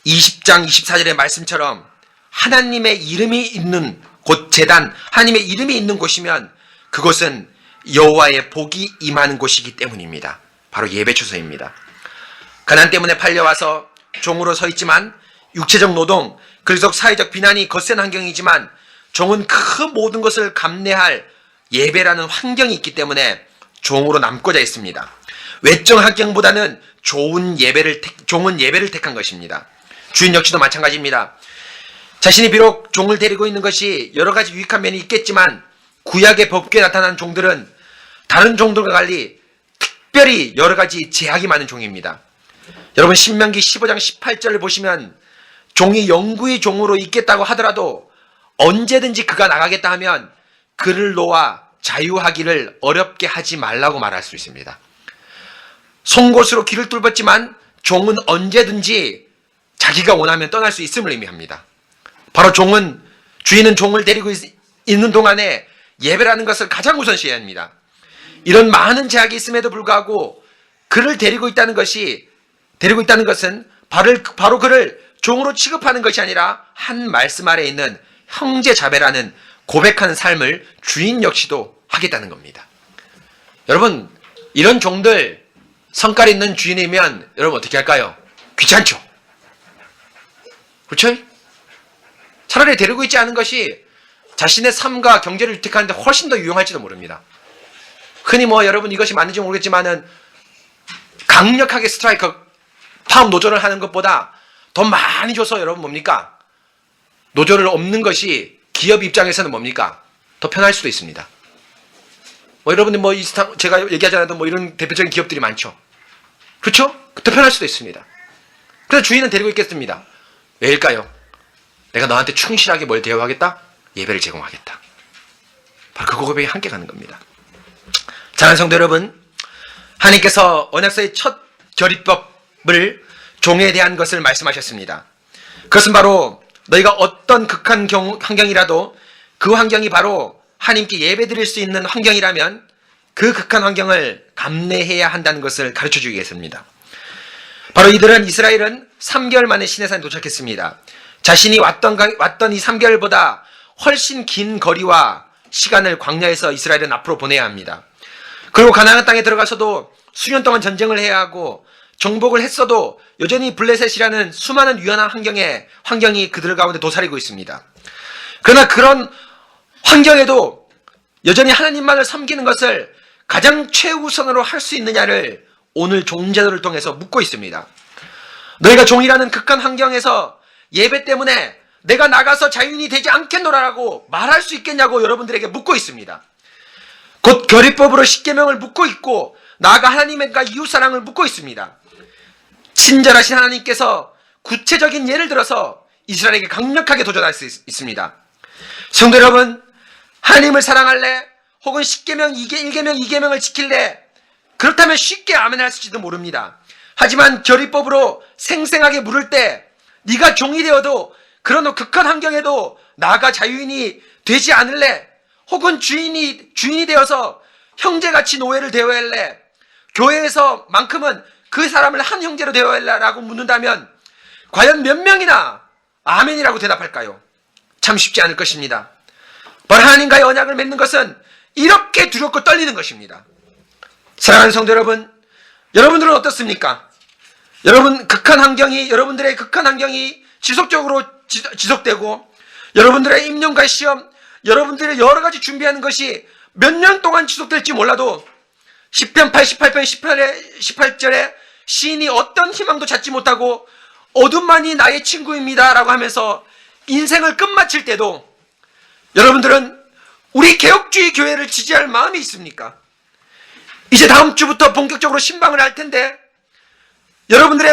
20장 24절의 말씀처럼 하나님의 이름이 있는 곳 제단, 하나님의 이름이 있는 곳이면 그곳은 여호와의 복이 임하는 곳이기 때문입니다. 바로 예배처소입니다. 가난 때문에 팔려와서 종으로 서 있지만 육체적 노동, 글속 사회적 비난이 거센 환경이지만 종은 그 모든 것을 감내할 예배라는 환경이 있기 때문에 종으로 남고자 했습니다. 외적 환경보다는 종은 예배를 택한 것입니다. 주인 역시도 마찬가지입니다. 자신이 비록 종을 데리고 있는 것이 여러 가지 유익한 면이 있겠지만 구약의 법궤에 나타난 종들은 다른 종들과 달리 특별히 여러 가지 제약이 많은 종입니다. 여러분 신명기 15장 18절을 보시면 종이 영구히 종으로 있겠다고 하더라도 언제든지 그가 나가겠다 하면 그를 놓아 자유하기를 어렵게 하지 말라고 말할 수 있습니다. 송곳으로 길을 뚫었지만 종은 언제든지 자기가 원하면 떠날 수 있음을 의미합니다. 바로 주인은 종을 데리고 있는 동안에 예배라는 것을 가장 우선시해야 합니다. 이런 많은 제약이 있음에도 불구하고 그를 데리고 있다는 것은 바로 그를 종으로 취급하는 것이 아니라 한 말씀 아래에 있는 형제 자매라는 고백하는 삶을 주인 역시도 하겠다는 겁니다. 여러분 이런 종들 성깔 있는 주인이면 여러분 어떻게 할까요? 귀찮죠? 그렇죠? 차라리 데리고 있지 않은 것이 자신의 삶과 경제를 유택하는데 훨씬 더 유용할지도 모릅니다. 흔히 여러분 이것이 맞는지 모르겠지만은 강력하게 파업 노조를 하는 것보다 더 많이 줘서 여러분 뭡니까? 노조를 없는 것이 기업 입장에서는 뭡니까? 더 편할 수도 있습니다. 여러분들 제가 얘기하지 않아도 이런 대표적인 기업들이 많죠. 그렇죠? 더 편할 수도 있습니다. 그래서 주인은 데리고 있겠습니다. 왜일까요? 내가 너한테 충실하게 뭘 대우하겠다? 예배를 제공하겠다. 바로 그 고백에 함께 가는 겁니다. 사랑하는 성도 여러분, 하나님께서 언약서의 첫 결의법을 종에 대한 것을 말씀하셨습니다. 그것은 바로 너희가 어떤 극한 환경이라도 그 환경이 바로 하나님께 예배드릴 수 있는 환경이라면 그 극한 환경을 감내해야 한다는 것을 가르쳐주기 위해서입니다. 바로 이스라엘은 3개월 만에 시내산에 도착했습니다. 자신이 왔던 이 3개월보다 훨씬 긴 거리와 시간을 광야에서 이스라엘은 앞으로 보내야 합니다. 그리고 가나안 땅에 들어가서도 수년 동안 전쟁을 해야 하고 정복을 했어도 여전히 블레셋이라는 수많은 유연한 환경이 그들 가운데 도사리고 있습니다. 그러나 그런 환경에도 여전히 하나님만을 섬기는 것을 가장 최우선으로 할 수 있느냐를 오늘 종제도를 통해서 묻고 있습니다. 너희가 종이라는 극한 환경에서 예배 때문에 내가 나가서 자유인이 되지 않겠노라라고 말할 수 있겠냐고 여러분들에게 묻고 있습니다. 곧 결의법으로 십계명을 묻고 있고 나아가 하나님과 이웃사랑을 묻고 있습니다. 친절하신 하나님께서 구체적인 예를 들어서 이스라엘에게 강력하게 도전할 수 있습니다. 성도 여러분, 하나님을 사랑할래? 혹은 10계명, 1계명, 2계명을 지킬래? 그렇다면 쉽게 아멘 할지도 모릅니다. 하지만 결의법으로 생생하게 물을 때 네가 종이 되어도 그런 극한 환경에도 나가 자유인이 되지 않을래? 혹은 주인이 되어서 형제같이 노예를 대우할래? 교회에서만큼은 그 사람을 한 형제로 대우할래? 라고 묻는다면 과연 몇 명이나 아멘이라고 대답할까요? 참 쉽지 않을 것입니다. 바로 하나님과의 언약을 맺는 것은 이렇게 두렵고 떨리는 것입니다. 사랑하는 성도 여러분, 여러분들은 어떻습니까? 여러분들의 극한 환경이 지속적으로 지속되고 여러분들의 임용과 시험, 여러분들의 여러 가지 준비하는 것이 몇 년 동안 지속될지 몰라도 10편 88편 18절에 시인이 어떤 희망도 찾지 못하고 어둠만이 나의 친구입니다 라고 하면서 인생을 끝마칠 때도 여러분들은 우리 개혁주의 교회를 지지할 마음이 있습니까? 이제 다음 주부터 본격적으로 신방을 할 텐데 여러분들의